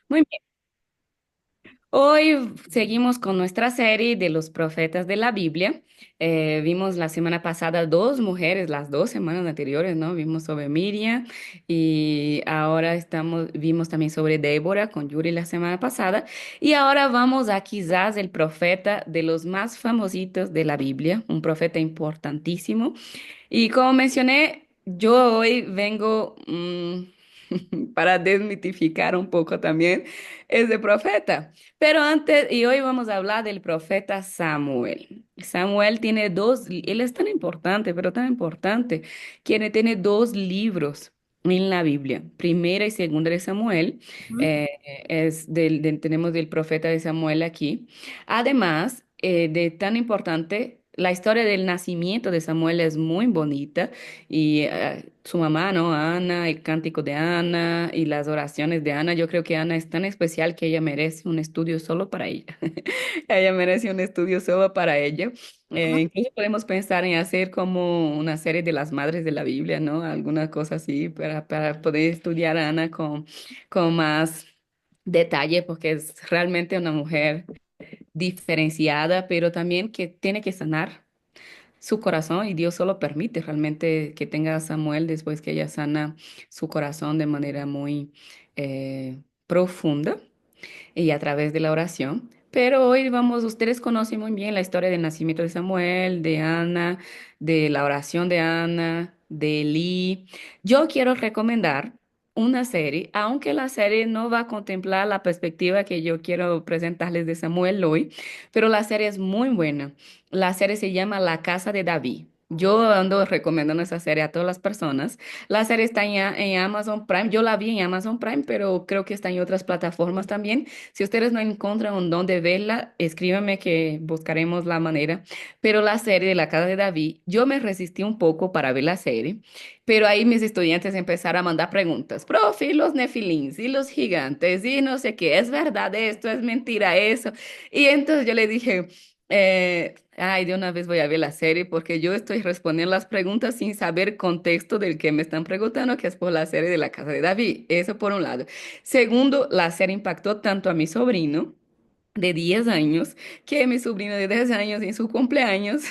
Muy bien. Hoy seguimos con nuestra serie de los profetas de la Biblia. Vimos la semana pasada dos mujeres, las dos semanas anteriores, ¿no? Vimos sobre Miriam y ahora vimos también sobre Débora con Yuri la semana pasada. Y ahora vamos a quizás el profeta de los más famositos de la Biblia, un profeta importantísimo. Y como mencioné, yo hoy vengo para desmitificar un poco también ese profeta. Pero antes, y hoy vamos a hablar del profeta Samuel. Samuel tiene él es tan importante, pero tan importante, que tiene dos libros en la Biblia, Primera y Segunda de Samuel. Ujú, eh, tenemos del profeta de Samuel aquí. Además, de tan importante, la historia del nacimiento de Samuel es muy bonita y su mamá, ¿no? Ana, el cántico de Ana y las oraciones de Ana. Yo creo que Ana es tan especial que ella merece un estudio solo para ella. Ella merece un estudio solo para ella. ujú. Incluso podemos pensar en hacer como una serie de las madres de la Biblia, ¿no? Alguna cosa así para poder estudiar a Ana con más detalle, porque es realmente una mujer diferenciada, pero también que tiene que sanar su corazón y Dios solo permite realmente que tenga a Samuel después que ella sana su corazón de manera muy profunda y a través de la oración. Pero hoy vamos, ustedes conocen muy bien la historia del nacimiento de Samuel, de Ana, de la oración de Ana, de Elí. Yo quiero recomendar una serie, aunque la serie no va a contemplar la perspectiva que yo quiero presentarles de Samuel hoy, pero la serie es muy buena. La serie se llama La Casa de David. Yo ando recomendando esa serie a todas las personas. La serie está en Amazon Prime. Yo la vi en Amazon Prime, pero creo que está en otras plataformas también. Si ustedes no encuentran un dónde verla, escríbanme que buscaremos la manera. Pero la serie de La Casa de David, yo me resistí un poco para ver la serie, pero ahí mis estudiantes empezaron a mandar preguntas. Profe, ¿y los nefilins y los gigantes y no sé qué, ¿es verdad esto? ¿Es mentira eso? Y entonces yo le dije... ay, de una vez voy a ver la serie porque yo estoy respondiendo las preguntas sin saber contexto del que me están preguntando, que es por la serie de La Casa de David. Eso por un lado. Segundo, la serie impactó tanto a mi sobrino de 10 años, que mi sobrino de 10 años en su cumpleaños,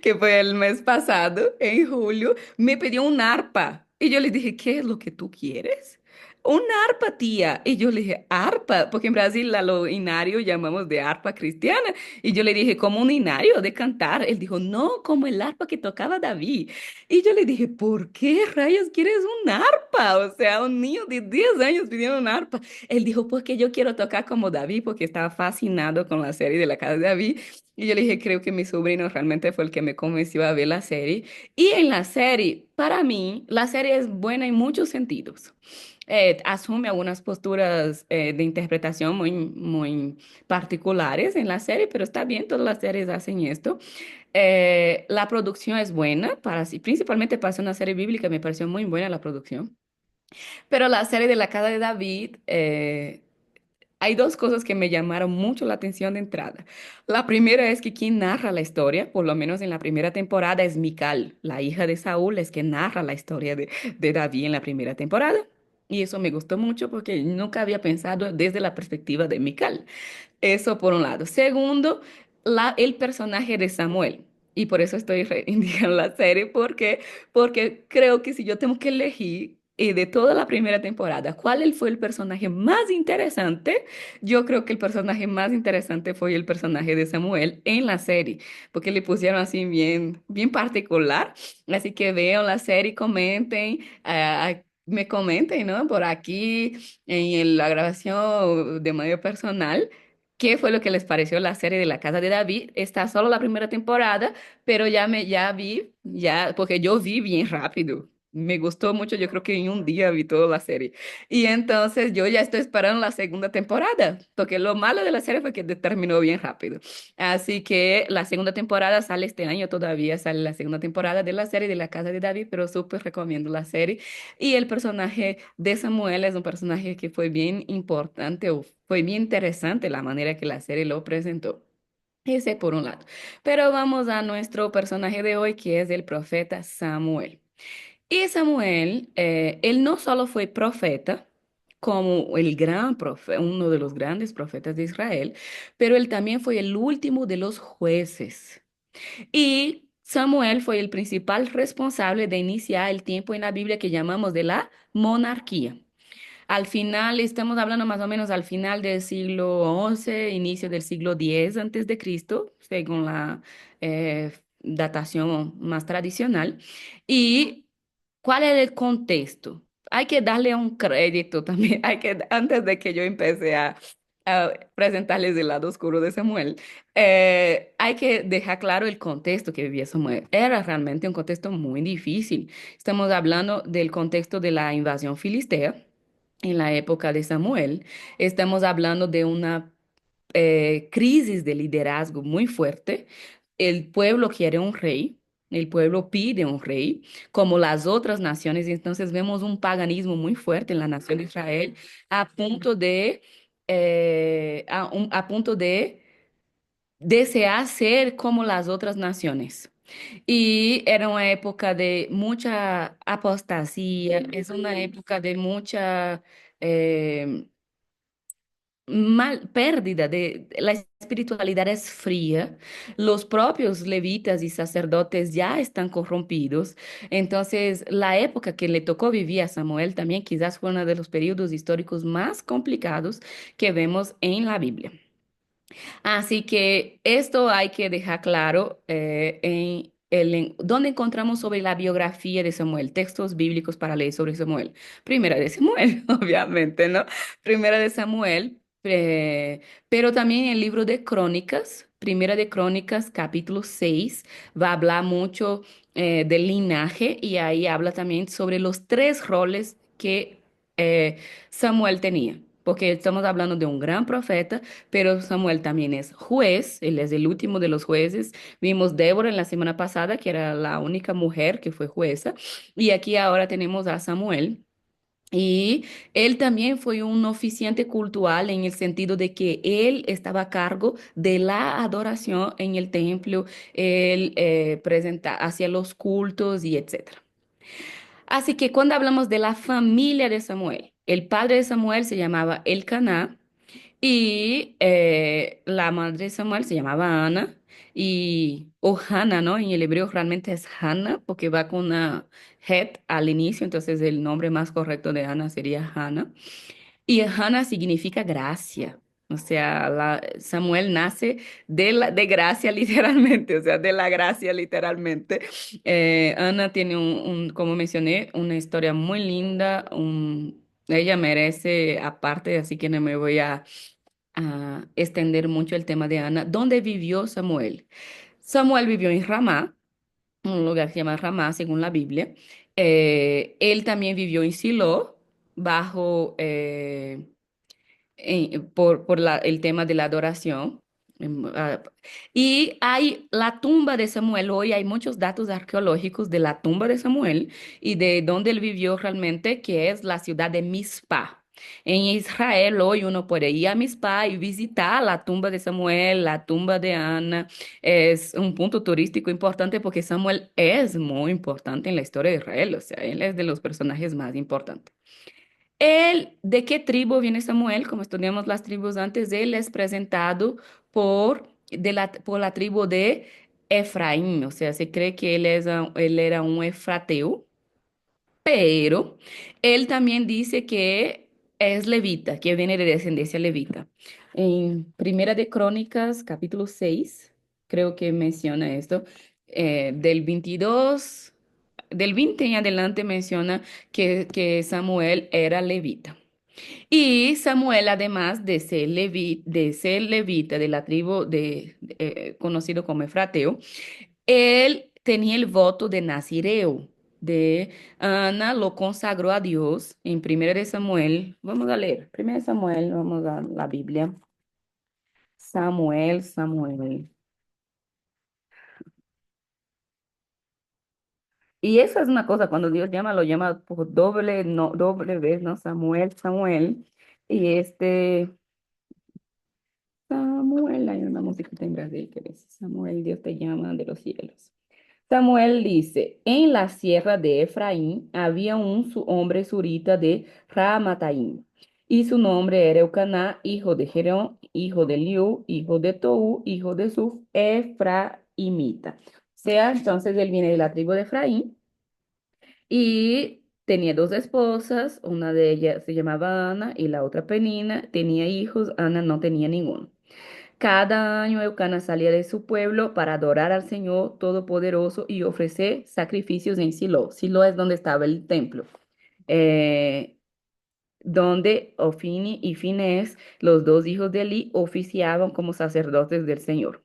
que fue el mes pasado, en julio, me pidió un arpa. Y yo le dije, ¿qué es lo que tú quieres? Una arpa, tía. Y yo le dije, arpa, porque en Brasil a lo inario llamamos de arpa cristiana. Y yo le dije, como un inario de cantar. Él dijo, no, como el arpa que tocaba David. Y yo le dije, ¿por qué rayos quieres un arpa? O sea, un niño de 10 años pidiendo un arpa. Él dijo, pues que yo quiero tocar como David porque estaba fascinado con la serie de la casa de David. Y yo le dije, creo que mi sobrino realmente fue el que me convenció a ver la serie. Y en la serie, para mí, la serie es buena en muchos sentidos. Asume algunas posturas de interpretación muy particulares en la serie, pero está bien, todas las series hacen esto. La producción es buena, principalmente para ser una serie bíblica, me pareció muy buena la producción. Pero la serie de la casa de David, hay dos cosas que me llamaron mucho la atención de entrada. La primera es que quien narra la historia, por lo menos en la primera temporada, es Mical, la hija de Saúl, es que narra la historia de David en la primera temporada. Y eso me gustó mucho porque nunca había pensado desde la perspectiva de Mical. Eso por un lado. Segundo, el personaje de Samuel. Y por eso estoy indicando la serie, porque creo que si yo tengo que elegir de toda la primera temporada, fue el personaje más interesante, yo creo que el personaje más interesante fue el personaje de Samuel en la serie, porque le pusieron así bien particular. Así que vean la serie, comenten, me comenten, ¿no? Por aquí en la grabación de manera personal. ¿Qué fue lo que les pareció la serie de La Casa de David? Está solo la primera temporada, pero ya vi, porque yo vi bien rápido. Me gustó mucho, yo creo que en un día vi toda la serie. Y entonces yo ya estoy esperando la segunda temporada, porque lo malo de la serie fue que terminó bien rápido. Así que la segunda temporada sale este año todavía, sale la segunda temporada de la serie de La Casa de David, pero súper recomiendo la serie. Y el personaje de Samuel es un personaje que fue bien importante o fue bien interesante la manera que la serie lo presentó. Ese por un lado. Pero vamos a nuestro personaje de hoy, que es el profeta Samuel. Y Samuel, él no solo fue profeta, como el gran uno de los grandes profetas de Israel, pero él también fue el último de los jueces. Y Samuel fue el principal responsable de iniciar el tiempo en la Biblia que llamamos de la monarquía. Al final, estamos hablando más o menos al final del siglo XI, inicio del siglo X antes de Cristo, según la datación más tradicional. ¿Y cuál es el contexto? Hay que darle un crédito también, antes de que yo empecé a presentarles el lado oscuro de Samuel, hay que dejar claro el contexto que vivía Samuel. Era realmente un contexto muy difícil. Estamos hablando del contexto de la invasión filistea en la época de Samuel. Estamos hablando de una crisis de liderazgo muy fuerte. El pueblo quiere un rey, el pueblo pide un rey, como las otras naciones. Entonces vemos un paganismo muy fuerte en la nación de Israel a punto de, a punto de desear ser como las otras naciones. Y era una época de mucha apostasía, es una época de mucha eh, pérdida de la espiritualidad es fría, los propios levitas y sacerdotes ya están corrompidos, entonces la época que le tocó vivir a Samuel también quizás fue uno de los periodos históricos más complicados que vemos en la Biblia. Así que esto hay que dejar claro ¿dónde encontramos sobre la biografía de Samuel? Textos bíblicos para leer sobre Samuel. Primera de Samuel, obviamente, ¿no? Primera de Samuel, pero también el libro de Crónicas, Primera de Crónicas, capítulo 6 va a hablar mucho del linaje y ahí habla también sobre los tres roles que Samuel tenía. Porque estamos hablando de un gran profeta, pero Samuel también es juez, él es el último de los jueces. Vimos Débora en la semana pasada, que era la única mujer que fue jueza, y aquí ahora tenemos a Samuel. Y él también fue un oficiante cultural en el sentido de que él estaba a cargo de la adoración en el templo, él hacía los cultos y etcétera. Así que cuando hablamos de la familia de Samuel, el padre de Samuel se llamaba Elcaná, y la madre de Samuel se llamaba Ana, o Hannah, ¿no? En el hebreo realmente es Hannah, porque va con una het al inicio, entonces el nombre más correcto de Ana sería Hannah. Y Hannah significa gracia. O sea, Samuel nace de gracia literalmente, o sea, de la gracia literalmente. Ana tiene como mencioné, una historia muy linda. Ella merece aparte, así que no me voy a extender mucho el tema de Ana. ¿Dónde vivió Samuel? Samuel vivió en Ramá, un lugar que se llama Ramá, según la Biblia. Él también vivió en Silo, bajo, por el tema de la adoración. Y hay la tumba de Samuel. Hoy hay muchos datos arqueológicos de la tumba de Samuel y de dónde él vivió realmente, que es la ciudad de Mizpah. En Israel hoy uno puede ir a Mizpah y visitar la tumba de Samuel, la tumba de Ana. Es un punto turístico importante porque Samuel es muy importante en la historia de Israel. O sea, él es de los personajes más importantes. ¿De qué tribu viene Samuel? Como estudiamos las tribus antes, él es presentado por la tribu de Efraín, o sea, se cree que él era un efrateo, pero él también dice que es levita, que viene de descendencia levita. En Primera de Crónicas, capítulo 6, creo que menciona esto, del 22, del 20 en adelante menciona que Samuel era levita. Y Samuel, además de ser levita de la tribu conocido como Efrateo, él tenía el voto de Nazireo. De Ana lo consagró a Dios en Primera de Samuel. Vamos a leer. Primera de Samuel, vamos a la Biblia. Samuel, Samuel. Y eso es una cosa, cuando Dios llama, lo llama por doble, no, doble vez, ¿no? Samuel, Samuel. Y Samuel, hay una musiquita en Brasil que dice, Samuel, Dios te llama de los cielos. Samuel dice, en la sierra de Efraín había un hombre surita de Ramataim. Y su nombre era Eucaná, hijo de Jerón, hijo de Liu, hijo de Tou, hijo de Suf, Efraimita. O sea, entonces él viene de la tribu de Efraín y tenía dos esposas, una de ellas se llamaba Ana y la otra Penina, tenía hijos, Ana no tenía ninguno. Cada año Eucana salía de su pueblo para adorar al Señor Todopoderoso y ofrecer sacrificios en Silo. Silo es donde estaba el templo. Eh, donde Ofini y Finés, los dos hijos de Eli, oficiaban como sacerdotes del Señor.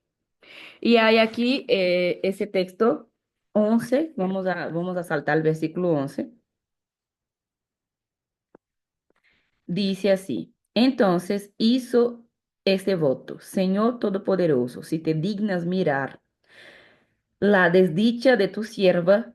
Y hay aquí ese texto 11. Vamos a saltar el versículo 11. Dice así, entonces hizo este voto: Señor Todopoderoso, si te dignas mirar la desdicha de tu sierva,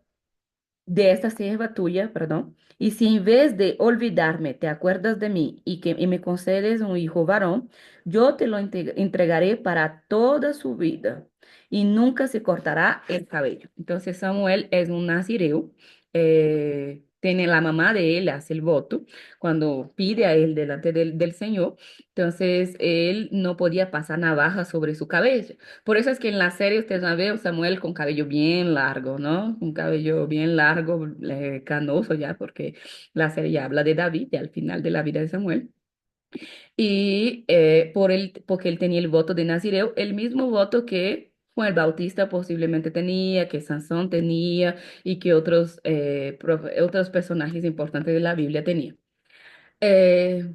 de esta sierva tuya, perdón, y si en vez de olvidarme te acuerdas de mí y me concedes un hijo varón, yo te lo entregaré para toda su vida y nunca se cortará el cabello. Entonces Samuel es un nazireo, tiene la mamá de él, hace el voto cuando pide a él delante del Señor, entonces él no podía pasar navaja sobre su cabello. Por eso es que en la serie ustedes van a ver a Samuel con cabello bien largo, ¿no? Un cabello bien largo, canoso ya, porque la serie ya habla de David, y al final de la vida de Samuel. Y porque él tenía el voto de Nazireo, el mismo voto que Juan el Bautista posiblemente tenía, que Sansón tenía y que otros personajes importantes de la Biblia tenían. Eh,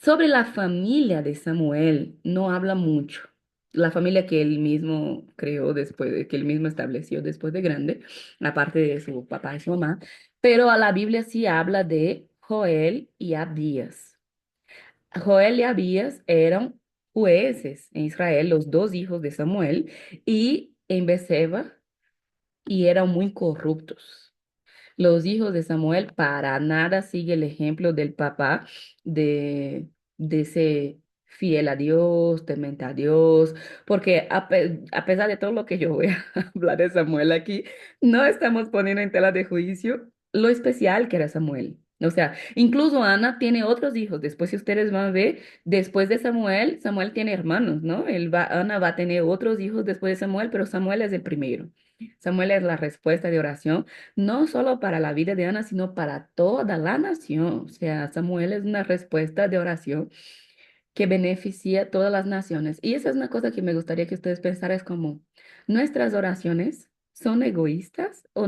Sobre la familia de Samuel no habla mucho. La familia que él mismo creó después, que él mismo estableció después de grande, aparte de su papá y su mamá, pero a la Biblia sí habla de Joel y Abías. Joel y Abías eran jueces en Israel, los dos hijos de Samuel, y en Beceba, y eran muy corruptos. Los hijos de Samuel para nada sigue el ejemplo del papá de, de ese fiel a Dios, temente a Dios, porque a pesar de todo lo que yo voy a hablar de Samuel aquí, no estamos poniendo en tela de juicio lo especial que era Samuel. O sea, incluso Ana tiene otros hijos. Después, si ustedes van a ver, después de Samuel, Samuel tiene hermanos, ¿no? Ana va a tener otros hijos después de Samuel, pero Samuel es el primero. Samuel es la respuesta de oración no solo para la vida de Ana, sino para toda la nación. O sea, Samuel es una respuesta de oración que beneficia a todas las naciones. Y esa es una cosa que me gustaría que ustedes pensaran, es como, ¿nuestras oraciones son egoístas o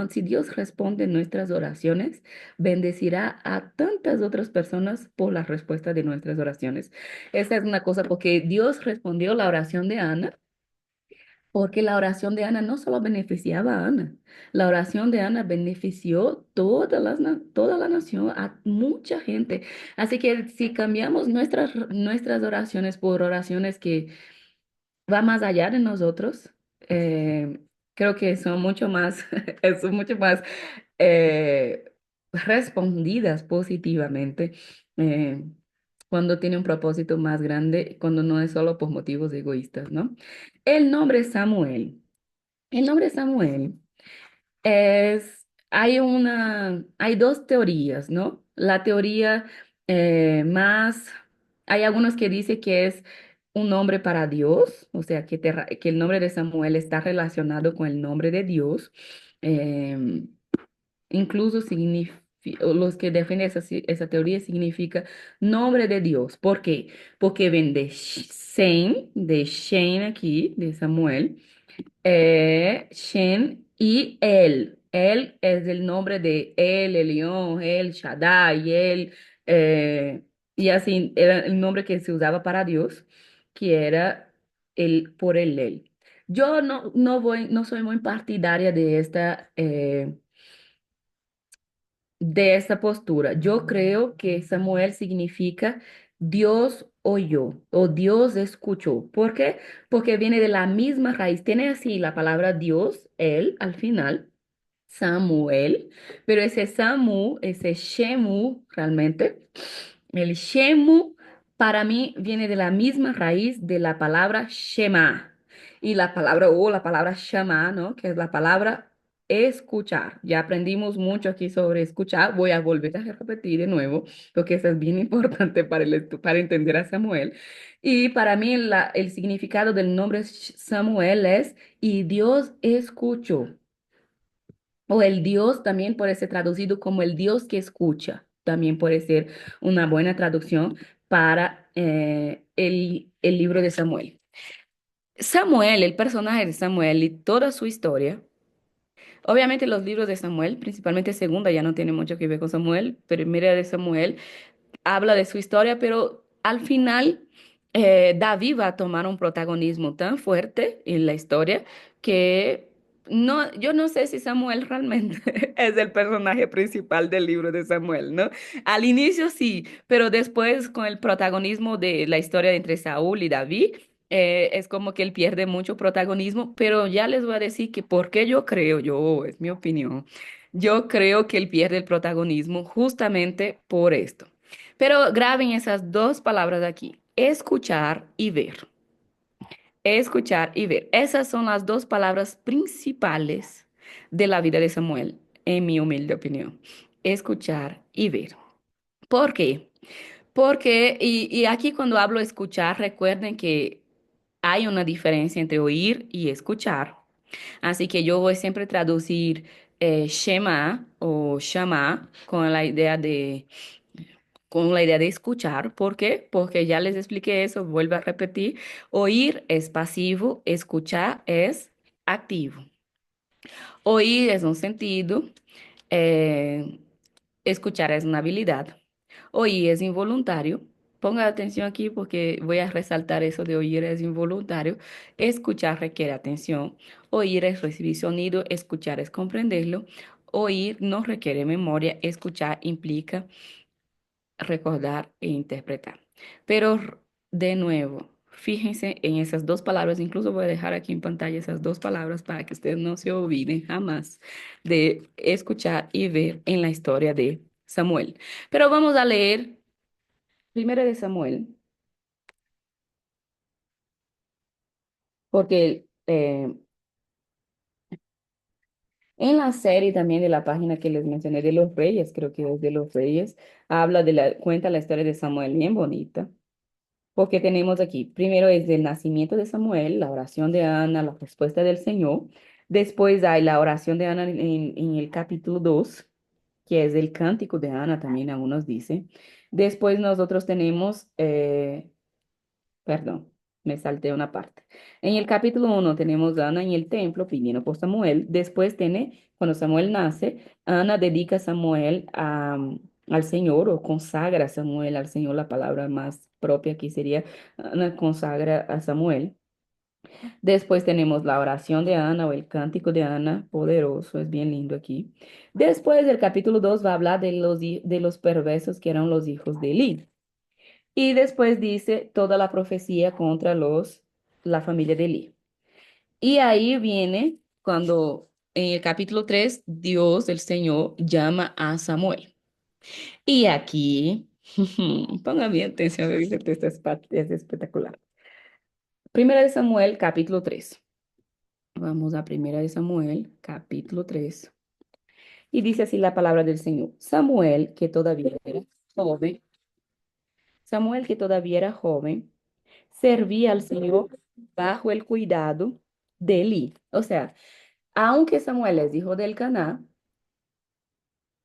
si Dios responde nuestras oraciones, bendecirá a tantas otras personas por la respuesta de nuestras oraciones? Esa es una cosa porque Dios respondió la oración de Ana, porque la oración de Ana no solo beneficiaba a Ana, la oración de Ana benefició toda la nación, a mucha gente. Así que si cambiamos nuestras oraciones por oraciones que va más allá de nosotros, creo que son mucho más, son mucho más respondidas positivamente. eh, Cuando tiene un propósito más grande, cuando no es solo por motivos egoístas, ¿no? El nombre Samuel. El nombre Samuel hay dos teorías, ¿no? La teoría más, hay algunos que dicen que es un nombre para Dios, o sea, que el nombre de Samuel está relacionado con el nombre de Dios. Em, Incluso los que defienden esa teoría significa nombre de Dios. ¿Por qué? Porque ven de Shen aquí, de Samuel, Shen y El. El es el nombre de El Elyon, El Shaddai, y así era el nombre que se usaba para Dios, que era por el Él. Yo no soy muy partidaria de esta postura. Yo creo que Samuel significa Dios oyó o Dios escuchó. ¿Por qué? Porque viene de la misma raíz. Tiene así la palabra Dios, él, al final, Samuel, pero ese Samu, ese Shemu, realmente, el Shemu para mí viene de la misma raíz de la palabra Shema. Y la palabra Shama, ¿no? Que es la palabra escuchar. Ya aprendimos mucho aquí sobre escuchar. Voy a volver a repetir de nuevo, porque eso es bien importante para, para entender a Samuel. Y para mí el significado del nombre Samuel es, y Dios escuchó. O el Dios también puede ser traducido como el Dios que escucha. También puede ser una buena traducción para el libro de Samuel. Samuel, el personaje de Samuel y toda su historia. Obviamente los libros de Samuel, principalmente segunda, ya no tiene mucho que ver con Samuel. Primera de Samuel habla de su historia, pero al final David va a tomar un protagonismo tan fuerte en la historia que no, yo no sé si Samuel realmente es el personaje principal del libro de Samuel, ¿no? Al inicio sí, pero después con el protagonismo de la historia entre Saúl y David. Es como que él pierde mucho protagonismo, pero ya les voy a decir que porque yo creo, yo, es mi opinión, yo creo que él pierde el protagonismo justamente por esto. Pero graben esas dos palabras de aquí, escuchar y ver. Escuchar y ver. Esas son las dos palabras principales de la vida de Samuel, en mi humilde opinión. Escuchar y ver. ¿Por qué? Porque, y aquí cuando hablo escuchar, recuerden que hay una diferencia entre oír y escuchar. Así que yo voy siempre a traducir Shema o Shama con la idea de escuchar. ¿Por qué? Porque ya les expliqué eso, vuelvo a repetir. Oír es pasivo, escuchar es activo. Oír es un sentido, eh, escuchar es una habilidad. Oír es involuntario. Ponga atención aquí porque voy a resaltar eso de oír es involuntario. Escuchar requiere atención. Oír es recibir sonido, escuchar es comprenderlo. Oír no requiere memoria, escuchar implica recordar e interpretar. Pero de nuevo, fíjense en esas dos palabras, incluso voy a dejar aquí en pantalla esas dos palabras para que ustedes no se olviden jamás de escuchar y ver en la historia de Samuel. Pero vamos a leer primero de Samuel, porque en la serie también de la página que les mencioné de los reyes, creo que es de los reyes, cuenta la historia de Samuel bien bonita. Porque tenemos aquí, primero es el nacimiento de Samuel, la oración de Ana, la respuesta del Señor. Después hay la oración de Ana en el capítulo 2, que es el cántico de Ana, también algunos dicen. Después nosotros tenemos perdón, me salté una parte. En el capítulo 1 tenemos a Ana en el templo pidiendo por Samuel. Después tiene, cuando Samuel nace, Ana dedica a Samuel al Señor o consagra a Samuel al Señor. La palabra más propia aquí sería Ana consagra a Samuel. Después tenemos la oración de Ana o el cántico de Ana, poderoso, es bien lindo aquí. Después el capítulo 2 va a hablar de de los perversos que eran los hijos de Eli. Y después dice toda la profecía contra la familia de Eli. Y ahí viene cuando en el capítulo 3 Dios, el Señor, llama a Samuel. Y aquí, pongan bien atención, esto es espectacular. Primera de Samuel, capítulo 3. Vamos a Primera de Samuel, capítulo 3. Y dice así la palabra del Señor. Joven, Samuel, que todavía era joven, servía al Señor bajo el cuidado de Eli. O sea, aunque Samuel es hijo del Caná,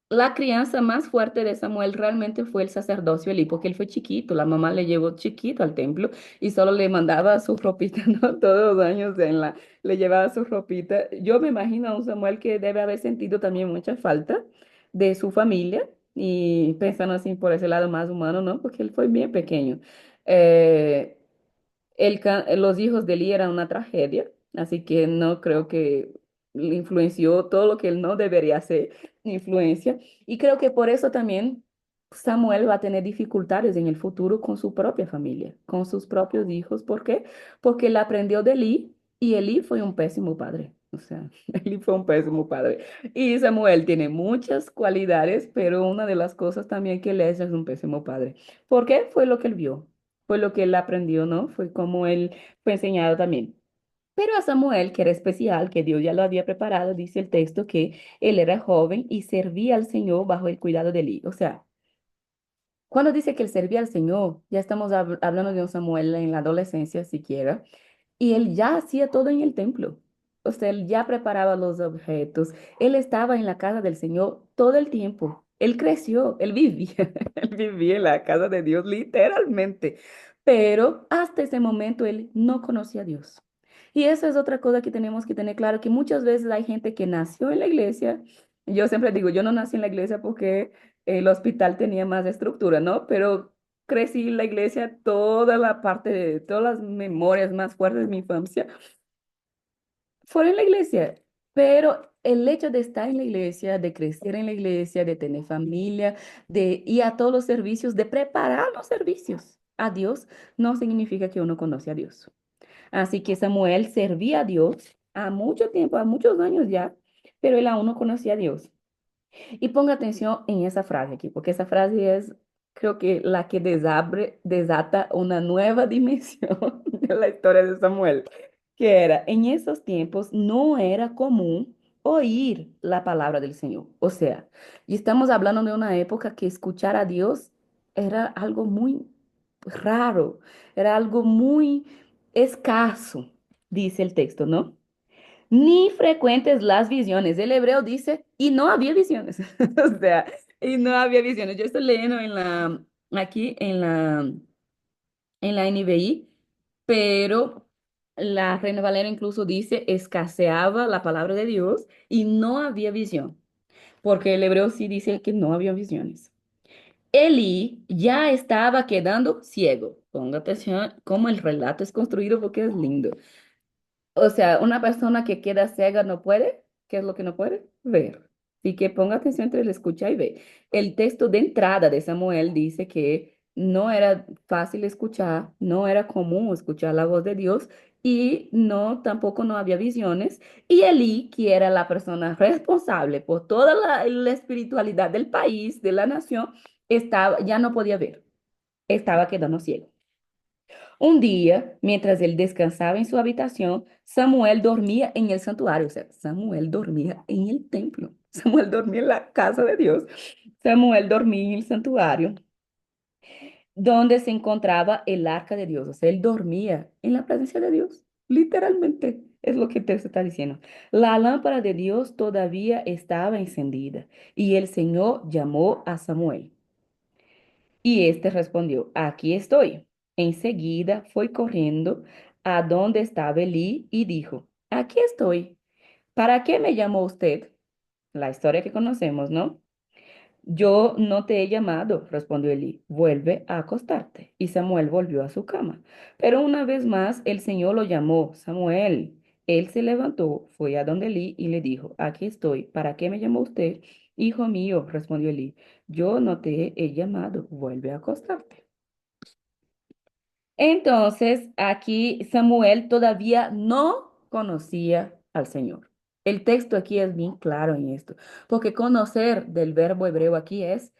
la crianza más fuerte de Samuel realmente fue el sacerdocio Eli, porque él fue chiquito, la mamá le llevó chiquito al templo y solo le mandaba su ropita, ¿no? Todos los años le llevaba su ropita. Yo me imagino a un Samuel que debe haber sentido también mucha falta de su familia y pensando así por ese lado más humano, ¿no? Porque él fue bien pequeño. Eh, los hijos de Eli eran una tragedia, así que no creo que le influenció todo lo que él no debería hacer, influencia. Y creo que por eso también Samuel va a tener dificultades en el futuro con su propia familia, con sus propios hijos. ¿Por qué? Porque él aprendió de Eli y Eli fue un pésimo padre. O sea, Eli fue un pésimo padre. Y Samuel tiene muchas cualidades, pero una de las cosas también que él es un pésimo padre. ¿Por qué? Fue lo que él vio, fue lo que él aprendió, ¿no? Fue como él fue enseñado también. Pero a Samuel, que era especial, que Dios ya lo había preparado, dice el texto que él era joven y servía al Señor bajo el cuidado de Eli. O sea, cuando dice que él servía al Señor, ya estamos hablando de un Samuel en la adolescencia siquiera, y él ya hacía todo en el templo. O sea, él ya preparaba los objetos, él estaba en la casa del Señor todo el tiempo. Él creció, él vivía, él vivía en la casa de Dios literalmente. Pero hasta ese momento él no conocía a Dios. Y esa es otra cosa que tenemos que tener claro, que muchas veces hay gente que nació en la iglesia. Yo siempre digo, yo no nací en la iglesia porque el hospital tenía más estructura, ¿no? Pero crecí en la iglesia, toda la parte de todas las memorias más fuertes de mi infancia fueron en la iglesia. Pero el hecho de estar en la iglesia, de crecer en la iglesia, de tener familia, de ir a todos los servicios, de preparar los servicios a Dios, no significa que uno conoce a Dios. Así que Samuel servía a Dios a mucho tiempo, a muchos años ya, pero él aún no conocía a Dios. Y ponga atención en esa frase aquí, porque esa frase es, creo que la que desata una nueva dimensión de la historia de Samuel, que era, en esos tiempos no era común oír la palabra del Señor. O sea, y estamos hablando de una época que escuchar a Dios era algo muy raro, era algo muy escaso, dice el texto, ¿no? Ni frecuentes las visiones. El hebreo dice, y no había visiones. O sea, y no había visiones. Yo estoy leyendo aquí en la NVI, pero la Reina Valera incluso dice, escaseaba la palabra de Dios y no había visión, porque el hebreo sí dice que no había visiones. Eli ya estaba quedando ciego. Ponga atención cómo el relato es construido porque es lindo. O sea, una persona que queda ciega no puede, ¿qué es lo que no puede? Ver. Así que ponga atención entre el escucha y ve. El texto de entrada de Samuel dice que no era fácil escuchar, no era común escuchar la voz de Dios y no, tampoco no había visiones. Y Elí, que era la persona responsable por toda la espiritualidad del país, de la nación, estaba, ya no podía ver, estaba quedando ciego. Un día, mientras él descansaba en su habitación, Samuel dormía en el santuario, o sea, Samuel dormía en el templo, Samuel dormía en la casa de Dios, Samuel dormía en el santuario donde se encontraba el arca de Dios, o sea, él dormía en la presencia de Dios, literalmente, es lo que el texto está diciendo. La lámpara de Dios todavía estaba encendida y el Señor llamó a Samuel. Y éste respondió, aquí estoy. Enseguida fue corriendo a donde estaba Elí y dijo, aquí estoy. ¿Para qué me llamó usted? La historia que conocemos, ¿no? Yo no te he llamado, respondió Elí. Vuelve a acostarte. Y Samuel volvió a su cama. Pero una vez más el Señor lo llamó, Samuel. Él se levantó, fue a donde Elí y le dijo, aquí estoy. ¿Para qué me llamó usted? Hijo mío, respondió Elí. Yo no te he llamado. Vuelve a acostarte. Entonces, aquí Samuel todavía no conocía al Señor. El texto aquí es bien claro en esto, porque conocer del verbo hebreo aquí es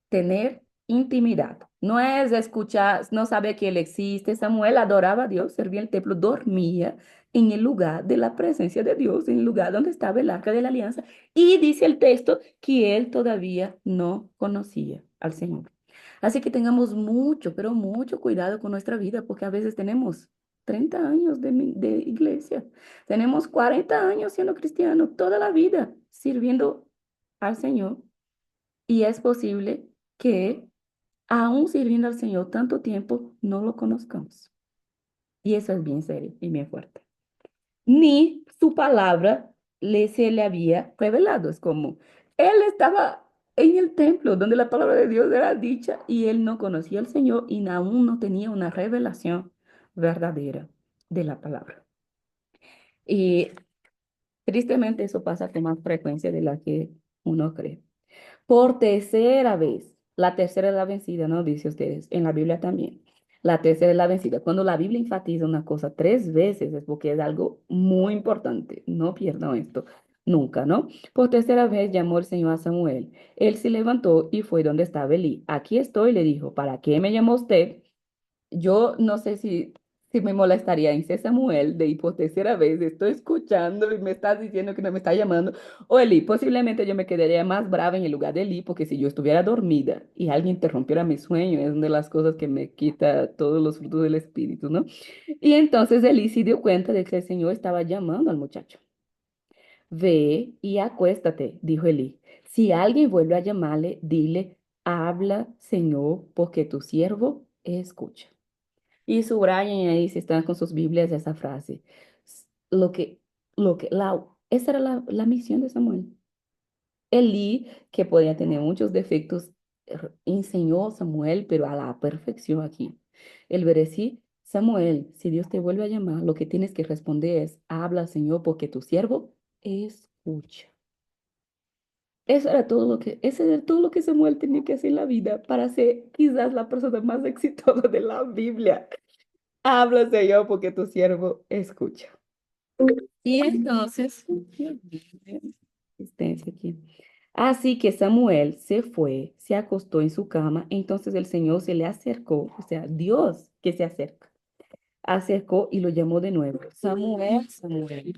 tener intimidad. No es escuchar, no sabe que Él existe. Samuel adoraba a Dios, servía el templo, dormía en el lugar de la presencia de Dios, en el lugar donde estaba el arca de la alianza. Y dice el texto que él todavía no conocía al Señor. Así que tengamos mucho, pero mucho cuidado con nuestra vida, porque a veces tenemos 30 años de iglesia, tenemos 40 años siendo cristianos, toda la vida sirviendo al Señor, y es posible que aún sirviendo al Señor tanto tiempo no lo conozcamos. Y eso es bien serio y bien fuerte. Ni su palabra se le había revelado. Es como él estaba en el templo donde la palabra de Dios era dicha y él no conocía al Señor y aún no tenía una revelación verdadera de la palabra. Y tristemente eso pasa con más frecuencia de la que uno cree. Por tercera vez, la tercera es la vencida, ¿no? Dice ustedes, en la Biblia también. La tercera es la vencida. Cuando la Biblia enfatiza una cosa tres veces es porque es algo muy importante. No pierdan esto nunca, ¿no? Por tercera vez llamó el Señor a Samuel. Él se levantó y fue donde estaba Elí. Aquí estoy, le dijo, ¿para qué me llamó usted? Yo no sé Sí me molestaría, dice Samuel, de y por tercera vez estoy escuchando y me estás diciendo que no me está llamando. O Eli, posiblemente yo me quedaría más brava en el lugar de Eli, porque si yo estuviera dormida y alguien interrumpiera mi sueño, es una de las cosas que me quita todos los frutos del espíritu, ¿no? Y entonces Eli se dio cuenta de que el Señor estaba llamando al muchacho. Ve y acuéstate, dijo Eli. Si alguien vuelve a llamarle, dile, habla, Señor, porque tu siervo escucha. Y subrayen ahí, si están con sus Biblias, esa frase. Lo que, esa era la misión de Samuel. Elí, que podía tener muchos defectos, enseñó a Samuel, pero a la perfección aquí. El versículo, Samuel, si Dios te vuelve a llamar, lo que tienes que responder es, habla, Señor, porque tu siervo escucha. Eso era todo ese era todo lo que Samuel tenía que hacer en la vida para ser quizás la persona más exitosa de la Biblia. Habla, Señor, porque tu siervo escucha. Y entonces, Dios mío, existencia aquí. Así que Samuel se fue, se acostó en su cama, entonces el Señor se le acercó, o sea, Dios que se acercó y lo llamó de nuevo. Samuel, Samuel.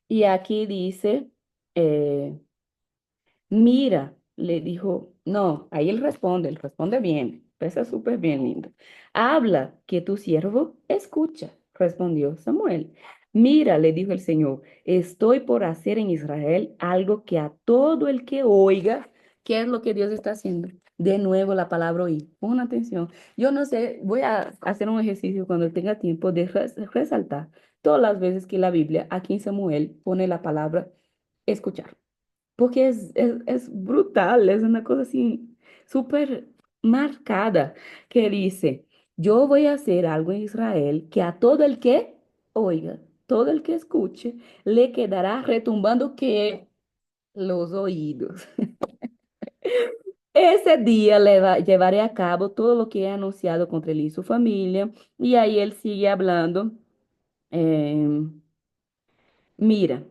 Y aquí dice, eh, mira, le dijo, no, ahí él responde bien, pesa súper bien lindo. Habla, que tu siervo escucha, respondió Samuel. Mira, le dijo el Señor, estoy por hacer en Israel algo que a todo el que oiga, ¿qué es lo que Dios está haciendo? De nuevo la palabra oír. Pon atención. Yo no sé, voy a hacer un ejercicio cuando tenga tiempo de resaltar todas las veces que la Biblia aquí en Samuel pone la palabra escuchar porque es brutal, es una cosa así súper marcada que dice, yo voy a hacer algo en Israel que a todo el que oiga, todo el que escuche, le quedará retumbando que los oídos. Ese día llevaré a cabo todo lo que he anunciado contra él y su familia, y ahí él sigue hablando. em, Mira,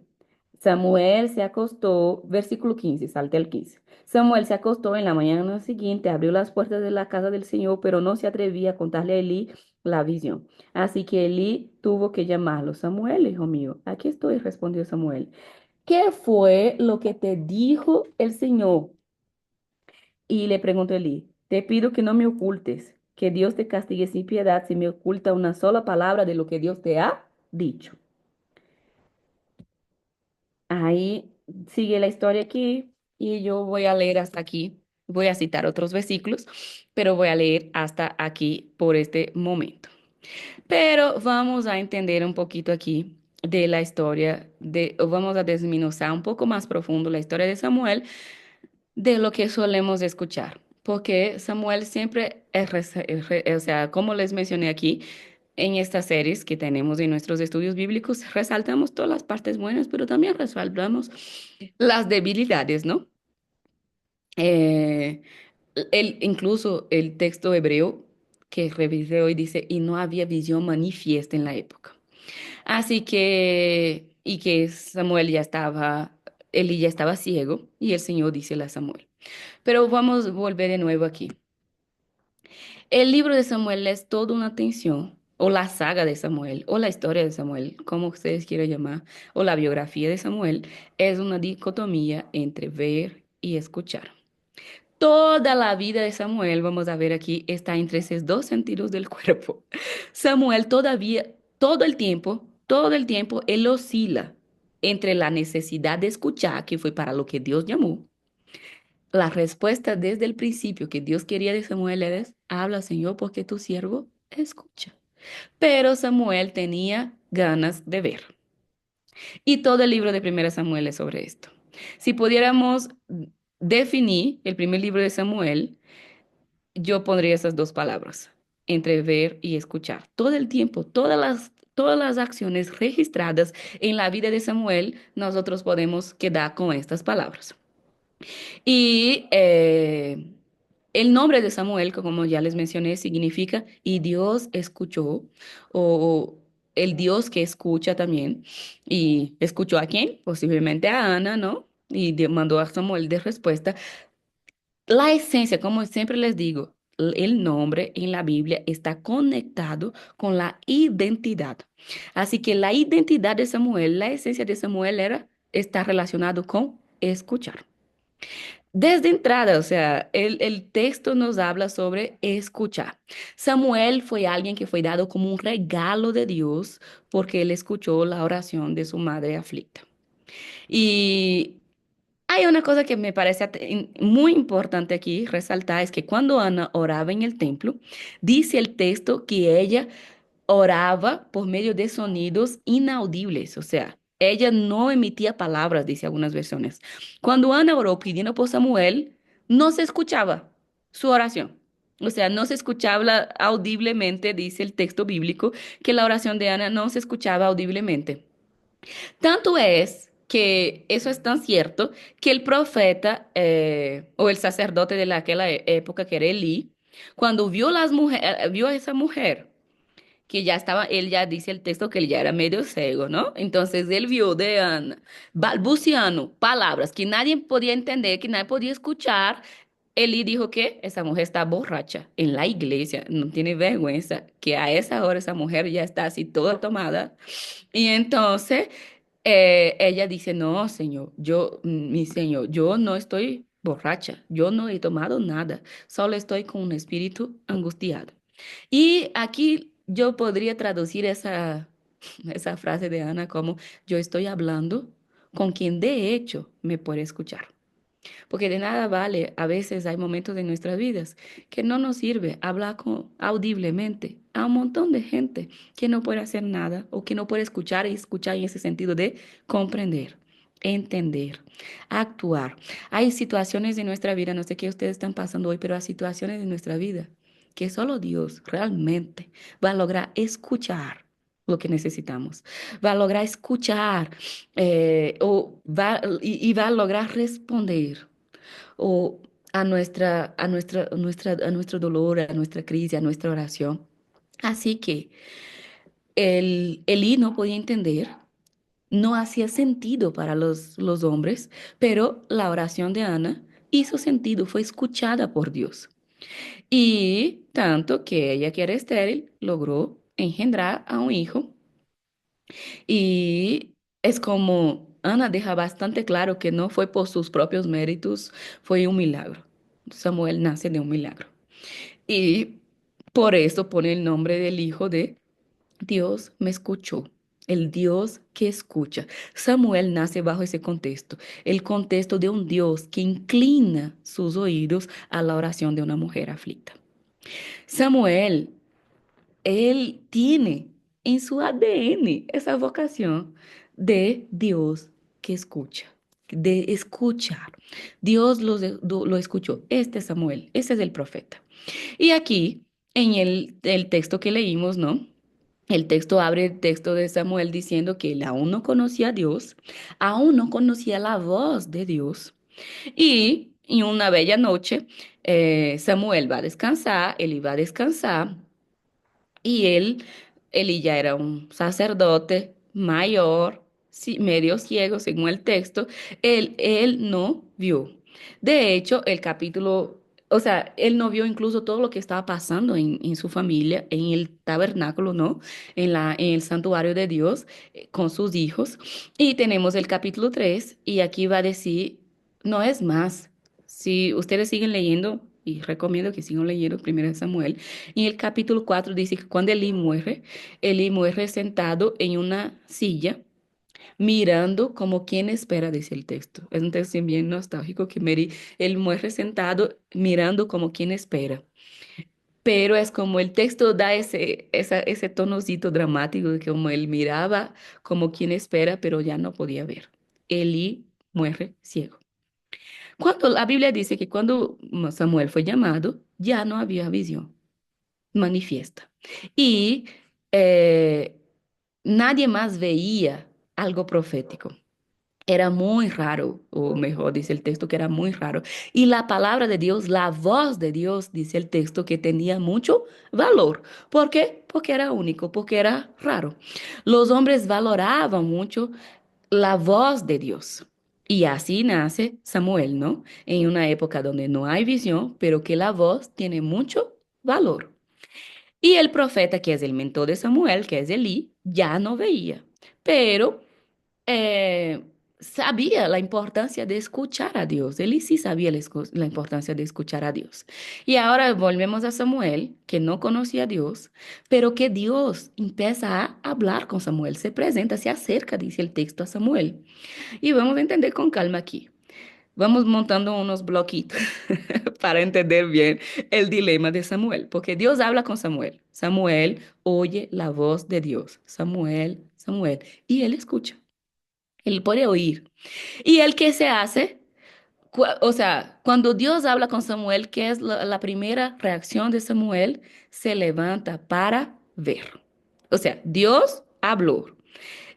Samuel se acostó, versículo 15, salté al 15. Samuel se acostó en la mañana siguiente, abrió las puertas de la casa del Señor, pero no se atrevía a contarle a Elí la visión. Así que Elí tuvo que llamarlo. Samuel, hijo mío, aquí estoy, respondió Samuel. ¿Qué fue lo que te dijo el Señor? Y le preguntó Elí, te pido que no me ocultes, que Dios te castigue sin piedad si me oculta una sola palabra de lo que Dios te ha dicho. Ahí sigue la historia aquí y yo voy a leer hasta aquí. Voy a citar otros versículos, pero voy a leer hasta aquí por este momento. Pero vamos a entender un poquito aquí de la historia, o vamos a desmenuzar un poco más profundo la historia de Samuel de lo que solemos escuchar. Porque Samuel siempre o sea, como les mencioné aquí, en estas series que tenemos en nuestros estudios bíblicos, resaltamos todas las partes buenas, pero también resaltamos las debilidades, ¿no? Eh, incluso el texto hebreo que revisé hoy dice, y no había visión manifiesta en la época. Así que, y que Samuel ya estaba, Eli ya estaba ciego, y el Señor dice a Samuel. Pero vamos a volver de nuevo aquí. El libro de Samuel es toda una atención, o la saga de Samuel, o la historia de Samuel, como ustedes quieran llamar, o la biografía de Samuel, es una dicotomía entre ver y escuchar. Toda la vida de Samuel, vamos a ver aquí, está entre esos dos sentidos del cuerpo. Samuel todavía, todo el tiempo, él oscila entre la necesidad de escuchar, que fue para lo que Dios llamó, la respuesta desde el principio que Dios quería de Samuel es, habla Señor porque tu siervo escucha. Pero Samuel tenía ganas de ver. Y todo el libro de Primera Samuel es sobre esto. Si pudiéramos definir el primer libro de Samuel, yo pondría esas dos palabras, entre ver y escuchar. Todo el tiempo, todas las acciones registradas en la vida de Samuel, nosotros podemos quedar con estas palabras. Y el nombre de Samuel, como ya les mencioné, significa y Dios escuchó, o el Dios que escucha también. ¿Y escuchó a quién? Posiblemente a Ana, ¿no? Y mandó a Samuel de respuesta. La esencia, como siempre les digo, el nombre en la Biblia está conectado con la identidad. Así que la identidad de Samuel, la esencia de Samuel está relacionado con escuchar. Desde entrada, o sea, el texto nos habla sobre escuchar. Samuel fue alguien que fue dado como un regalo de Dios porque él escuchó la oración de su madre aflicta. Y hay una cosa que me parece muy importante aquí resaltar, es que cuando Ana oraba en el templo, dice el texto que ella oraba por medio de sonidos inaudibles, o sea, ella no emitía palabras, dice algunas versiones. Cuando Ana oró pidiendo por Samuel, no se escuchaba su oración. O sea, no se escuchaba audiblemente, dice el texto bíblico, que la oración de Ana no se escuchaba audiblemente. Tanto es que eso es tan cierto que el profeta o el sacerdote de aquella época, que era Elí, cuando vio a esa mujer, que ya estaba, él ya dice el texto que él ya era medio ciego, ¿no? Entonces él vio de Ana balbuceando palabras que nadie podía entender, que nadie podía escuchar. Elí dijo que esa mujer está borracha en la iglesia, no tiene vergüenza, que a esa hora esa mujer ya está así toda tomada. Y entonces ella dice, no, señor, mi señor, yo no estoy borracha, yo no he tomado nada, solo estoy con un espíritu angustiado. Y aquí yo podría traducir esa frase de Ana como yo estoy hablando con quien de hecho me puede escuchar. Porque de nada vale, a veces hay momentos de nuestras vidas que no nos sirve hablar audiblemente a un montón de gente que no puede hacer nada o que no puede escuchar y escuchar en ese sentido de comprender, entender, actuar. Hay situaciones de nuestra vida, no sé qué ustedes están pasando hoy, pero hay situaciones de nuestra vida que solo Dios realmente va a lograr escuchar lo que necesitamos, va a lograr escuchar y va a lograr responder o a nuestro dolor, a nuestra crisis, a nuestra oración. Así que Elí no podía entender, no hacía sentido para los hombres, pero la oración de Ana hizo sentido, fue escuchada por Dios. Y tanto que ella, que era estéril, logró engendrar a un hijo. Y es como Ana deja bastante claro que no fue por sus propios méritos, fue un milagro. Samuel nace de un milagro. Y por eso pone el nombre del hijo de Dios me escuchó. El Dios que escucha. Samuel nace bajo ese contexto, el contexto de un Dios que inclina sus oídos a la oración de una mujer aflicta. Samuel, él tiene en su ADN esa vocación de Dios que escucha, de escuchar. Dios lo escuchó. Este es Samuel, ese es el profeta. Y aquí, en el texto que leímos, ¿no? El texto abre el texto de Samuel diciendo que él aún no conocía a Dios, aún no conocía la voz de Dios. Y en una bella noche, Samuel va a descansar, él iba a descansar. Y él ya era un sacerdote mayor, sí, medio ciego, según el texto. Él no vio. De hecho, el capítulo, o sea, él no vio incluso todo lo que estaba pasando en su familia, en el tabernáculo, ¿no? En el santuario de Dios, con sus hijos. Y tenemos el capítulo 3 y aquí va a decir, no es más. Si ustedes siguen leyendo, y recomiendo que sigan leyendo primero Samuel, en el capítulo 4 dice que cuando Elí muere sentado en una silla, mirando como quien espera, dice el texto. Es un texto bien nostálgico que él muere sentado mirando como quien espera. Pero es como el texto da ese tonocito dramático de que como él miraba como quien espera, pero ya no podía ver. Elí muere ciego. Cuando la Biblia dice que cuando Samuel fue llamado, ya no había visión manifiesta. Y eh, nadie más veía algo profético. Era muy raro, o mejor dice el texto que era muy raro. Y la palabra de Dios, la voz de Dios, dice el texto que tenía mucho valor. ¿Por qué? Porque era único, porque era raro. Los hombres valoraban mucho la voz de Dios. Y así nace Samuel, ¿no? En una época donde no hay visión, pero que la voz tiene mucho valor. Y el profeta, que es el mentor de Samuel, que es Elí, ya no veía, pero eh, sabía la importancia de escuchar a Dios. Él sí sabía la importancia de escuchar a Dios. Y ahora volvemos a Samuel, que no conocía a Dios, pero que Dios empieza a hablar con Samuel, se presenta, se acerca, dice el texto, a Samuel. Y vamos a entender con calma aquí. Vamos montando unos bloquitos para entender bien el dilema de Samuel, porque Dios habla con Samuel. Samuel oye la voz de Dios. Samuel, Samuel. Y él escucha. Él puede oír. ¿Y el que se hace? O sea, cuando Dios habla con Samuel, ¿qué es la primera reacción de Samuel? Se levanta para ver. O sea, Dios habló.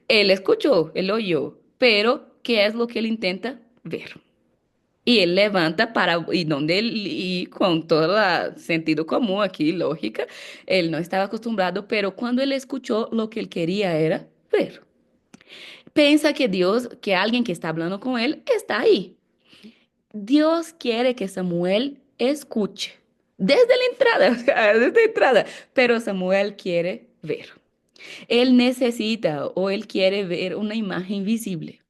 Él escuchó, él oyó, pero ¿qué es lo que él intenta? Ver. Y él levanta para, y donde él, y con todo el sentido común aquí, lógica, él no estaba acostumbrado, pero cuando él escuchó, lo que él quería era ver. Piensa que Dios, que alguien que está hablando con él, está ahí. Dios quiere que Samuel escuche desde la entrada, o sea, desde la entrada, pero Samuel quiere ver. Él necesita o él quiere ver una imagen visible.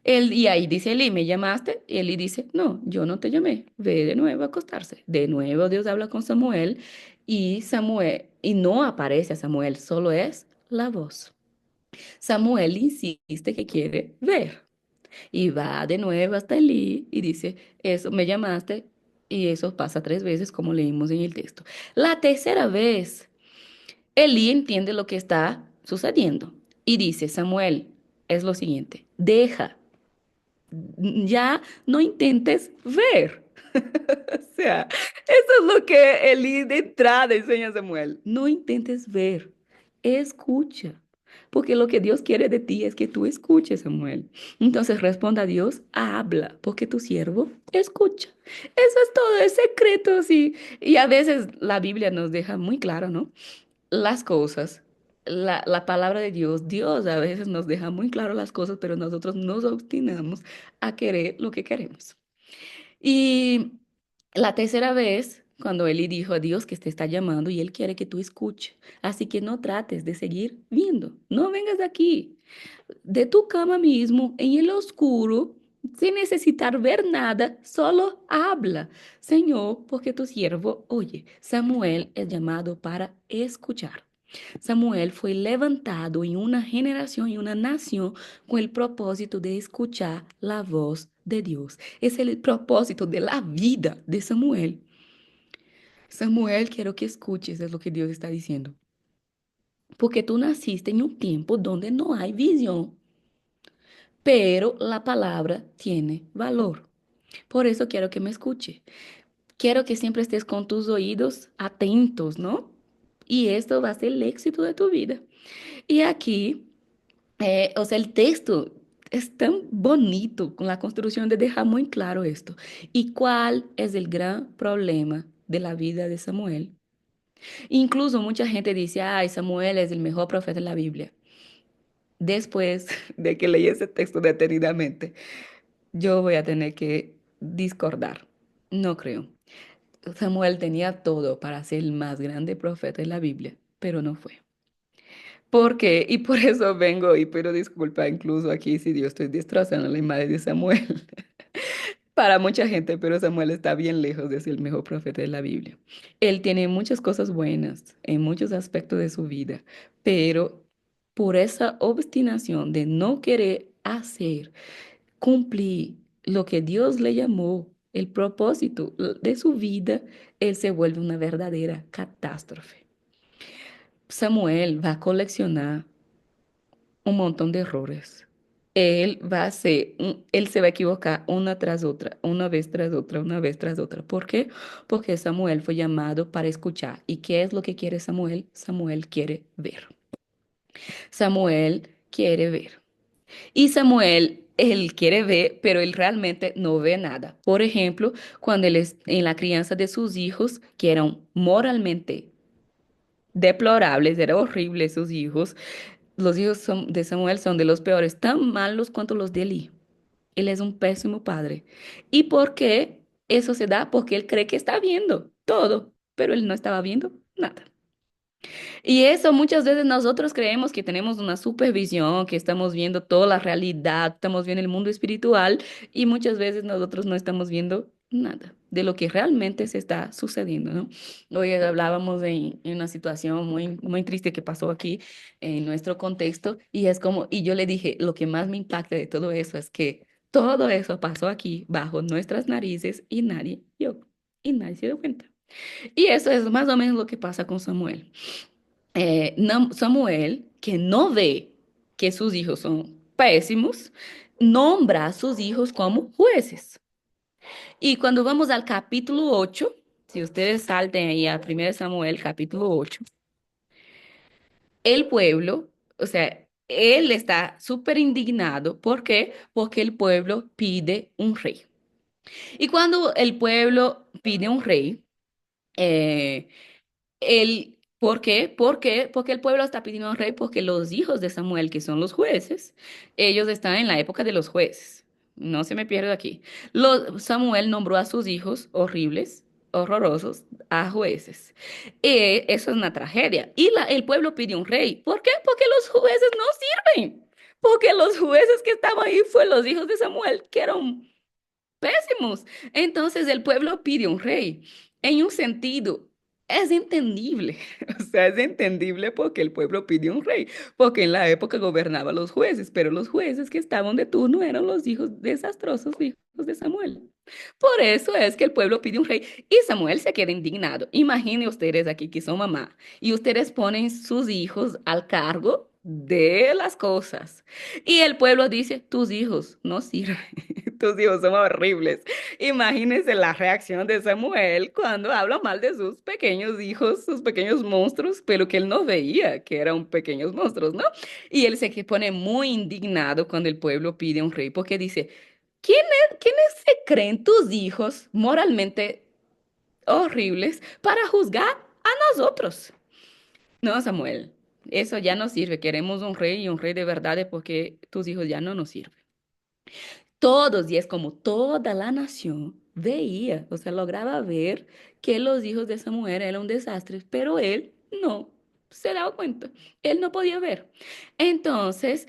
Y ahí dice Eli, ¿me llamaste? Y Eli dice, no, yo no te llamé. Ve de nuevo a acostarse. De nuevo Dios habla con Samuel, y no aparece a Samuel, solo es la voz. Samuel insiste que quiere ver. Y va de nuevo hasta Elí y dice, eso me llamaste, y eso pasa 3 veces como leímos en el texto. La tercera vez, Elí entiende lo que está sucediendo y dice, Samuel, es lo siguiente, deja, ya no intentes ver. O sea, eso es lo que Elí de entrada enseña a Samuel. No intentes ver, escucha. Porque lo que Dios quiere de ti es que tú escuches, Samuel. Entonces responda a Dios, habla, porque tu siervo escucha. Eso es todo, es secreto, sí. Y a veces la Biblia nos deja muy claro, ¿no? Las cosas, la palabra de Dios, Dios a veces nos deja muy claro las cosas, pero nosotros nos obstinamos a querer lo que queremos. Y la tercera vez, cuando Eli dijo a Dios que te está llamando y Él quiere que tú escuches. Así que no trates de seguir viendo. No vengas de aquí, de tu cama mismo, en el oscuro, sin necesitar ver nada, solo habla. Señor, porque tu siervo oye. Samuel es llamado para escuchar. Samuel fue levantado en una generación y una nación con el propósito de escuchar la voz de Dios. Es el propósito de la vida de Samuel. Samuel, quiero que escuches, es lo que Dios está diciendo. Porque tú naciste en un tiempo donde no hay visión, pero la palabra tiene valor. Por eso quiero que me escuche. Quiero que siempre estés con tus oídos atentos, ¿no? Y esto va a ser el éxito de tu vida. Y aquí o sea, el texto es tan bonito con la construcción de dejar muy claro esto. ¿Y cuál es el gran problema de la vida de Samuel? Incluso mucha gente dice, ay, Samuel es el mejor profeta de la Biblia. Después de que leí ese texto detenidamente, yo voy a tener que discordar. No creo. Samuel tenía todo para ser el más grande profeta de la Biblia, pero no fue. ¿Por qué? Y por eso vengo y pido disculpa incluso aquí si yo estoy destrozando la imagen de Samuel para mucha gente, pero Samuel está bien lejos de ser el mejor profeta de la Biblia. Él tiene muchas cosas buenas en muchos aspectos de su vida, pero por esa obstinación de no querer hacer, cumplir lo que Dios le llamó, el propósito de su vida, él se vuelve una verdadera catástrofe. Samuel va a coleccionar un montón de errores. Él se va a equivocar una tras otra, una vez tras otra, una vez tras otra. ¿Por qué? Porque Samuel fue llamado para escuchar. ¿Y qué es lo que quiere Samuel? Samuel quiere ver. Samuel quiere ver. Y Samuel, él quiere ver, pero él realmente no ve nada. Por ejemplo, cuando él es en la crianza de sus hijos, que eran moralmente deplorables, era horrible sus hijos. Los hijos de Samuel son de los peores, tan malos cuanto los de Eli. Él es un pésimo padre. ¿Y por qué eso se da? Porque él cree que está viendo todo, pero él no estaba viendo nada. Y eso muchas veces nosotros creemos que tenemos una supervisión, que estamos viendo toda la realidad, estamos viendo el mundo espiritual y muchas veces nosotros no estamos viendo nada de lo que realmente se está sucediendo, ¿no? Hoy hablábamos en una situación muy triste que pasó aquí en nuestro contexto y es como, y yo le dije, lo que más me impacta de todo eso es que todo eso pasó aquí bajo nuestras narices y nadie vio y nadie se dio cuenta. Y eso es más o menos lo que pasa con Samuel. Samuel, que no ve que sus hijos son pésimos, nombra a sus hijos como jueces. Y cuando vamos al capítulo 8, si ustedes salten ahí a 1 Samuel, capítulo 8, el pueblo, o sea, él está súper indignado. ¿Por qué? Porque el pueblo pide un rey. Y cuando el pueblo pide un rey, eh, ¿por qué? ¿Por qué? Porque el pueblo está pidiendo a un rey, porque los hijos de Samuel, que son los jueces, ellos están en la época de los jueces. No se me pierda aquí. Samuel nombró a sus hijos horribles, horrorosos, a jueces. Eso es una tragedia. Y el pueblo pidió un rey. ¿Por qué? Porque los jueces no sirven. Porque los jueces que estaban ahí fueron los hijos de Samuel, que eran pésimos. Entonces el pueblo pide un rey. En un sentido, es entendible. O sea, es entendible porque el pueblo pidió un rey, porque en la época gobernaban los jueces, pero los jueces que estaban de turno eran los hijos desastrosos, hijos de Samuel. Por eso es que el pueblo pide un rey y Samuel se queda indignado. Imaginen ustedes aquí que son mamá y ustedes ponen sus hijos al cargo de las cosas. Y el pueblo dice, tus hijos no sirven, tus hijos son horribles. Imagínense la reacción de Samuel cuando habla mal de sus pequeños hijos, sus pequeños monstruos, pero que él no veía que eran pequeños monstruos, ¿no? Y él se pone muy indignado cuando el pueblo pide un rey, porque dice, ¿quiénes se creen tus hijos moralmente horribles para juzgar a nosotros? No, Samuel, eso ya no sirve. Queremos un rey y un rey de verdad porque tus hijos ya no nos sirven. Todos, y es como toda la nación veía, o sea, lograba ver que los hijos de Samuel eran un desastre, pero él no se daba cuenta, él no podía ver. Entonces,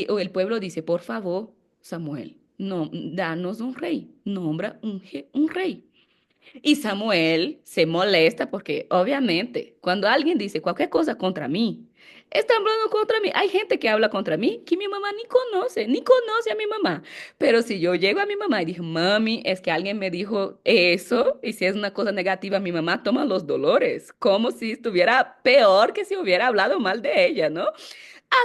o el pueblo dice, por favor, Samuel, no, danos un rey, nombra un rey. Y Samuel se molesta porque obviamente cuando alguien dice cualquier cosa contra mí, está hablando contra mí. Hay gente que habla contra mí que mi mamá ni conoce a mi mamá. Pero si yo llego a mi mamá y digo, mami, es que alguien me dijo eso, y si es una cosa negativa, mi mamá toma los dolores, como si estuviera peor que si hubiera hablado mal de ella, ¿no?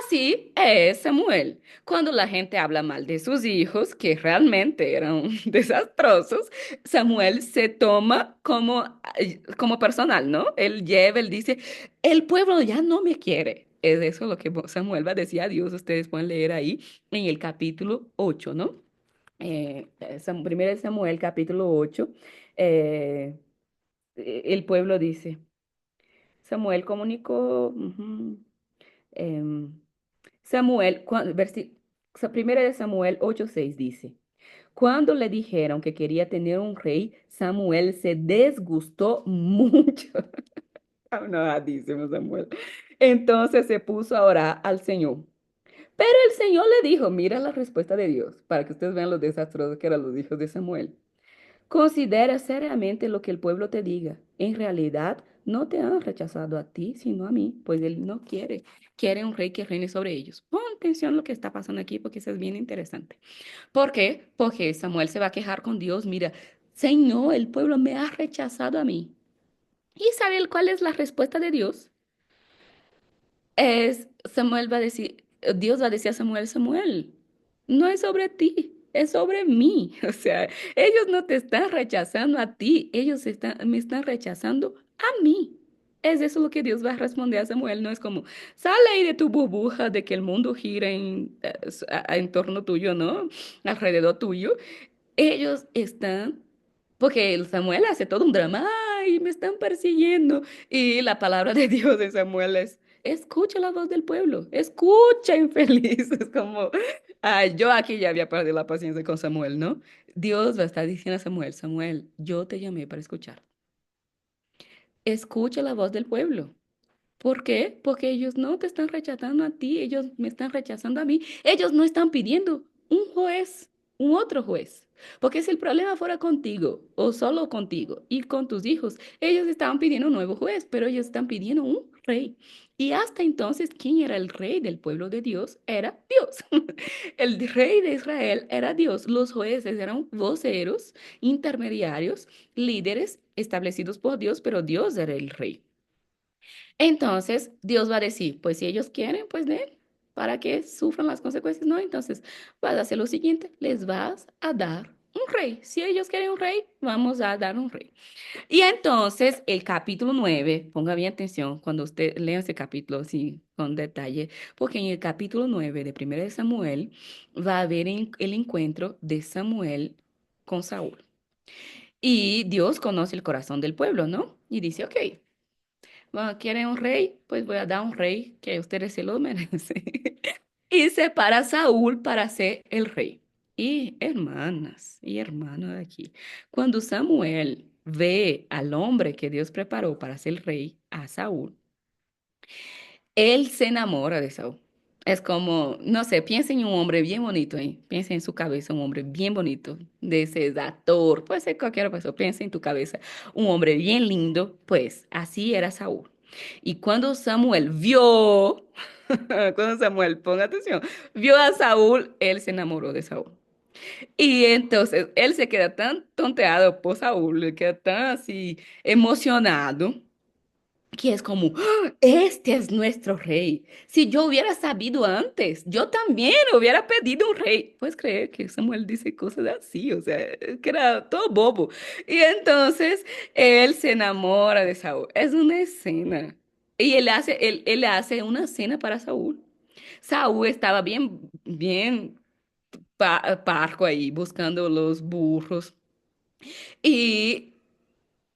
Así es Samuel. Cuando la gente habla mal de sus hijos, que realmente eran desastrosos, Samuel se toma como personal, ¿no? Él dice, el pueblo ya no me quiere. Es eso lo que Samuel va a decir a Dios. Ustedes pueden leer ahí en el capítulo 8, ¿no? Primero de Samuel, capítulo 8, eh, el pueblo dice, Samuel comunicó. Em, Samuel, primera de Samuel 8:6 dice, cuando le dijeron que quería tener un rey, Samuel se desgustó mucho. Enojadísimo Samuel. Entonces se puso a orar al Señor. Pero el Señor le dijo, mira la respuesta de Dios, para que ustedes vean lo desastrosos que eran los hijos de Samuel. Considera seriamente lo que el pueblo te diga. En realidad, no te han rechazado a ti, sino a mí, pues él no quiere un rey que reine sobre ellos. Pon atención a lo que está pasando aquí, porque eso es bien interesante. ¿Por qué? Porque Samuel se va a quejar con Dios. Mira, Señor, el pueblo me ha rechazado a mí. ¿Y sabe cuál es la respuesta de Dios? Samuel va a decir, Dios va a decir a Samuel, Samuel, no es sobre ti, es sobre mí. O sea, ellos no te están rechazando a ti, me están rechazando a mí. Es eso lo que Dios va a responder a Samuel. No es como, sale ahí de tu burbuja de que el mundo gira en torno tuyo, ¿no? Alrededor tuyo. Ellos están, porque el Samuel hace todo un drama, ay, me están persiguiendo. Y la palabra de Dios de Samuel es, escucha la voz del pueblo, escucha infeliz. Es como, Ay, yo aquí ya había perdido la paciencia con Samuel, ¿no? Dios va a estar diciendo a Samuel, Samuel, yo te llamé para escuchar. Escucha la voz del pueblo. ¿Por qué? Porque ellos no te están rechazando a ti, ellos me están rechazando a mí. Ellos no están pidiendo un juez, un otro juez. Porque si el problema fuera contigo o solo contigo y con tus hijos, ellos estaban pidiendo un nuevo juez, pero ellos están pidiendo un rey. Y hasta entonces, ¿quién era el rey del pueblo de Dios? Era Dios. El rey de Israel era Dios. Los jueces eran voceros, intermediarios, líderes establecidos por Dios, pero Dios era el rey. Entonces, Dios va a decir, pues si ellos quieren, pues den, para que sufran las consecuencias. No, entonces vas a hacer lo siguiente, les vas a dar un rey. Si ellos quieren un rey, vamos a dar un rey. Y entonces el capítulo 9, ponga bien atención cuando usted lea ese capítulo así con detalle, porque en el capítulo 9 de 1 de Samuel va a haber el encuentro de Samuel con Saúl. Y Dios conoce el corazón del pueblo, ¿no? Y dice, ok. Bueno, ¿quieren un rey? Pues voy a dar un rey que ustedes se lo merecen. Y separa a Saúl para ser el rey. Y hermanas y hermanos de aquí, cuando Samuel ve al hombre que Dios preparó para ser el rey, a Saúl, él se enamora de Saúl. Es como, no sé, piensa en un hombre bien bonito, ¿eh? Piensa en su cabeza, un hombre bien bonito, de ese actor, puede ser cualquier persona, piensa en tu cabeza, un hombre bien lindo, pues así era Saúl. Y cuando Samuel vio, cuando Samuel, ponga atención, vio a Saúl, él se enamoró de Saúl. Y entonces él se queda tan tonteado por Saúl, le queda tan así emocionado que es como, "Ah, este es nuestro rey. Si yo hubiera sabido antes, yo también hubiera pedido un rey. ¿Puedes creer que Samuel dice cosas así? O sea, que era todo bobo. Y entonces él se enamora de Saúl. Es una escena. Y él hace una cena para Saúl. Saúl estaba bien parco ahí, buscando los burros. Y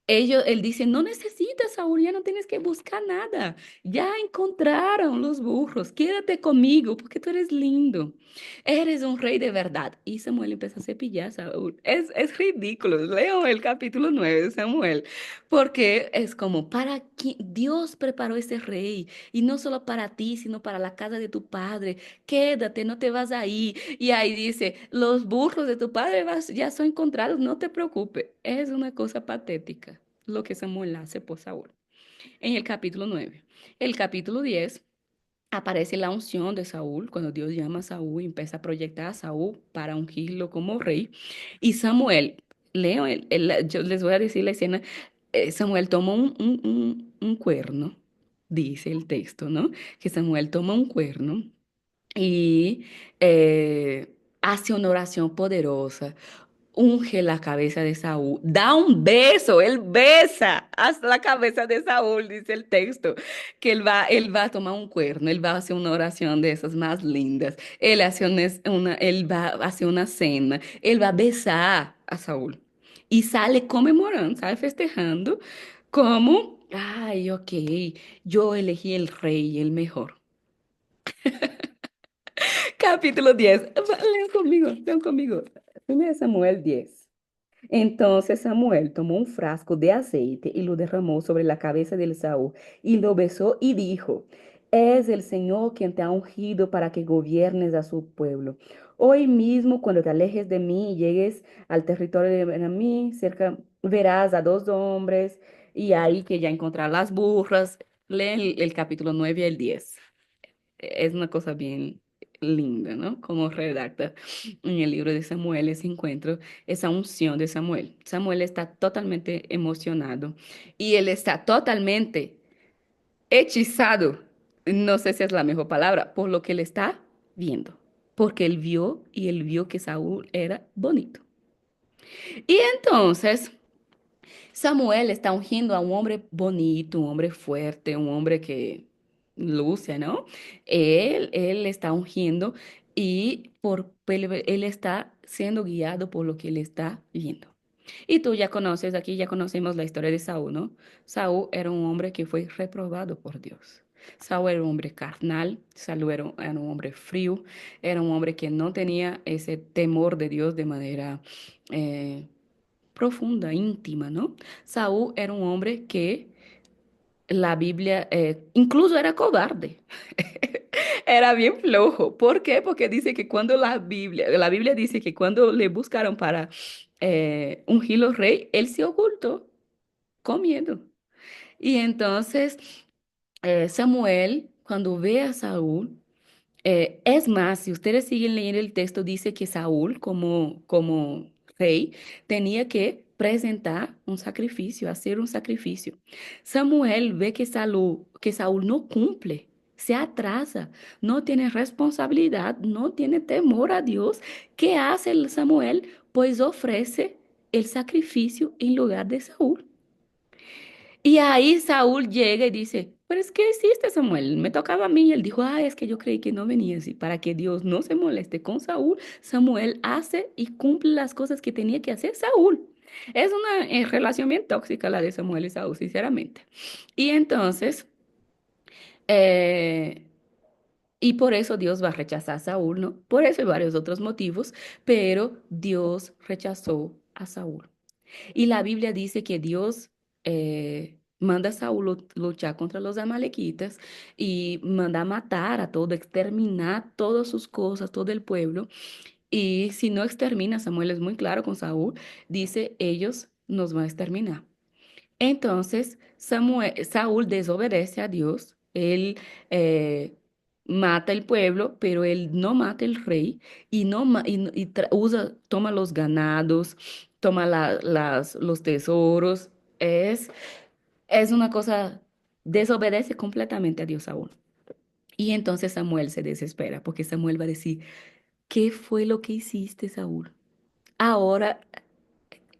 él dice, no necesitas, Saúl, ya no tienes que buscar nada. Ya encontraron los burros. Quédate conmigo porque tú eres lindo. Eres un rey de verdad. Y Samuel empieza a cepillar a Saúl. Es ridículo. Leo el capítulo 9 de Samuel. Porque es como, para que Dios preparó ese rey. Y no solo para ti, sino para la casa de tu padre. Quédate, no te vas ahí. Y ahí dice, los burros de tu padre ya son encontrados, no te preocupes. Es una cosa patética lo que Samuel hace por Saúl. En el capítulo 9. El capítulo 10 aparece la unción de Saúl, cuando Dios llama a Saúl y empieza a proyectar a Saúl para ungirlo como rey. Y Samuel, leo, yo les voy a decir la escena, Samuel toma un cuerno, dice el texto, ¿no? Que Samuel toma un cuerno y hace una oración poderosa, unge la cabeza de Saúl, da un beso, él besa hasta la cabeza de Saúl, dice el texto, que él va a tomar un cuerno, él va a hacer una oración de esas más lindas, él va a hacer una cena, él va a besar a Saúl y sale conmemorando, sale festejando como, ay, ok, yo elegí el rey, el mejor. Capítulo 10. Lean conmigo, lean conmigo. 1 Samuel 10. Entonces Samuel tomó un frasco de aceite y lo derramó sobre la cabeza de Saúl y lo besó y dijo, es el Señor quien te ha ungido para que gobiernes a su pueblo. Hoy mismo, cuando te alejes de mí y llegues al territorio de Benjamín, cerca verás a dos hombres y ahí que ya encontrarás las burras. Leen el capítulo 9 y el 10. Es una cosa bien linda, ¿no? Como redacta en el libro de Samuel ese encuentro, esa unción de Samuel. Samuel está totalmente emocionado y él está totalmente hechizado, no sé si es la mejor palabra, por lo que él está viendo, porque él vio y él vio que Saúl era bonito. Y entonces Samuel está ungiendo a un hombre bonito, un hombre fuerte, un hombre que luce, ¿no? Él está ungiendo y él está siendo guiado por lo que él está viendo. Y tú ya conoces, aquí ya conocemos la historia de Saúl, ¿no? Saúl era un hombre que fue reprobado por Dios. Saúl era un hombre carnal, Saúl era un hombre frío, era un hombre que no tenía ese temor de Dios de manera eh, profunda, íntima, ¿no? Saúl era un hombre que la Biblia, incluso era cobarde. Era bien flojo. ¿Por qué? Porque dice que cuando la Biblia dice que cuando le buscaron para ungirlo rey, él se ocultó con miedo. Y entonces Samuel, cuando ve a Saúl, es más, si ustedes siguen leyendo el texto, dice que Saúl, como rey, tenía que presentar un sacrificio, hacer un sacrificio. Samuel ve que Saúl no cumple, se atrasa, no tiene responsabilidad, no tiene temor a Dios. ¿Qué hace el Samuel? Pues ofrece el sacrificio en lugar de Saúl. Y ahí Saúl llega y dice, pero es que hiciste, Samuel, me tocaba a mí. Y él dijo, ah, es que yo creí que no venías. Y para que Dios no se moleste con Saúl, Samuel hace y cumple las cosas que tenía que hacer Saúl. Es una relación bien tóxica la de Samuel y Saúl, sinceramente. Y entonces, eh, y por eso Dios va a rechazar a Saúl, ¿no? Por eso hay varios otros motivos, pero Dios rechazó a Saúl. Y la Biblia dice que Dios manda a Saúl luchar contra los amalequitas y manda matar a todo, exterminar todas sus cosas, todo el pueblo. Y si no extermina, Samuel es muy claro con Saúl, dice, ellos nos van a exterminar. Entonces, Saúl desobedece a Dios, él mata el pueblo, pero él no mata el rey y, no, toma los ganados, toma los tesoros. Es, es una cosa, desobedece completamente a Dios Saúl. Y entonces Samuel se desespera porque Samuel va a decir, ¿qué fue lo que hiciste, Saúl? Ahora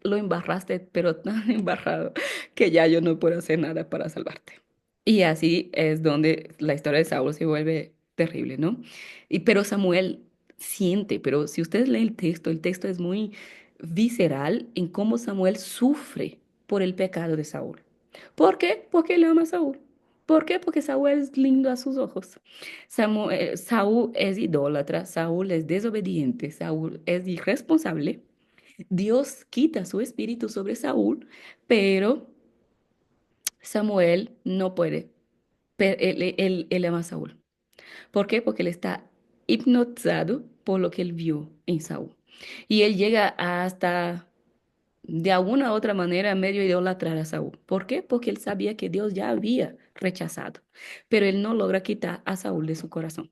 lo embarraste, pero tan embarrado que ya yo no puedo hacer nada para salvarte. Y así es donde la historia de Saúl se vuelve terrible, ¿no? Pero Samuel siente, pero si ustedes leen el texto es muy visceral en cómo Samuel sufre por el pecado de Saúl. ¿Por qué? Porque él ama a Saúl. ¿Por qué? Porque Saúl es lindo a sus ojos. Saúl es idólatra, Saúl es desobediente, Saúl es irresponsable. Dios quita su espíritu sobre Saúl, pero Samuel no puede. Él ama a Saúl. ¿Por qué? Porque él está hipnotizado por lo que él vio en Saúl. Y él llega hasta, de alguna u otra manera, medio idolatrar a Saúl. ¿Por qué? Porque él sabía que Dios ya había rechazado, pero él no logra quitar a Saúl de su corazón.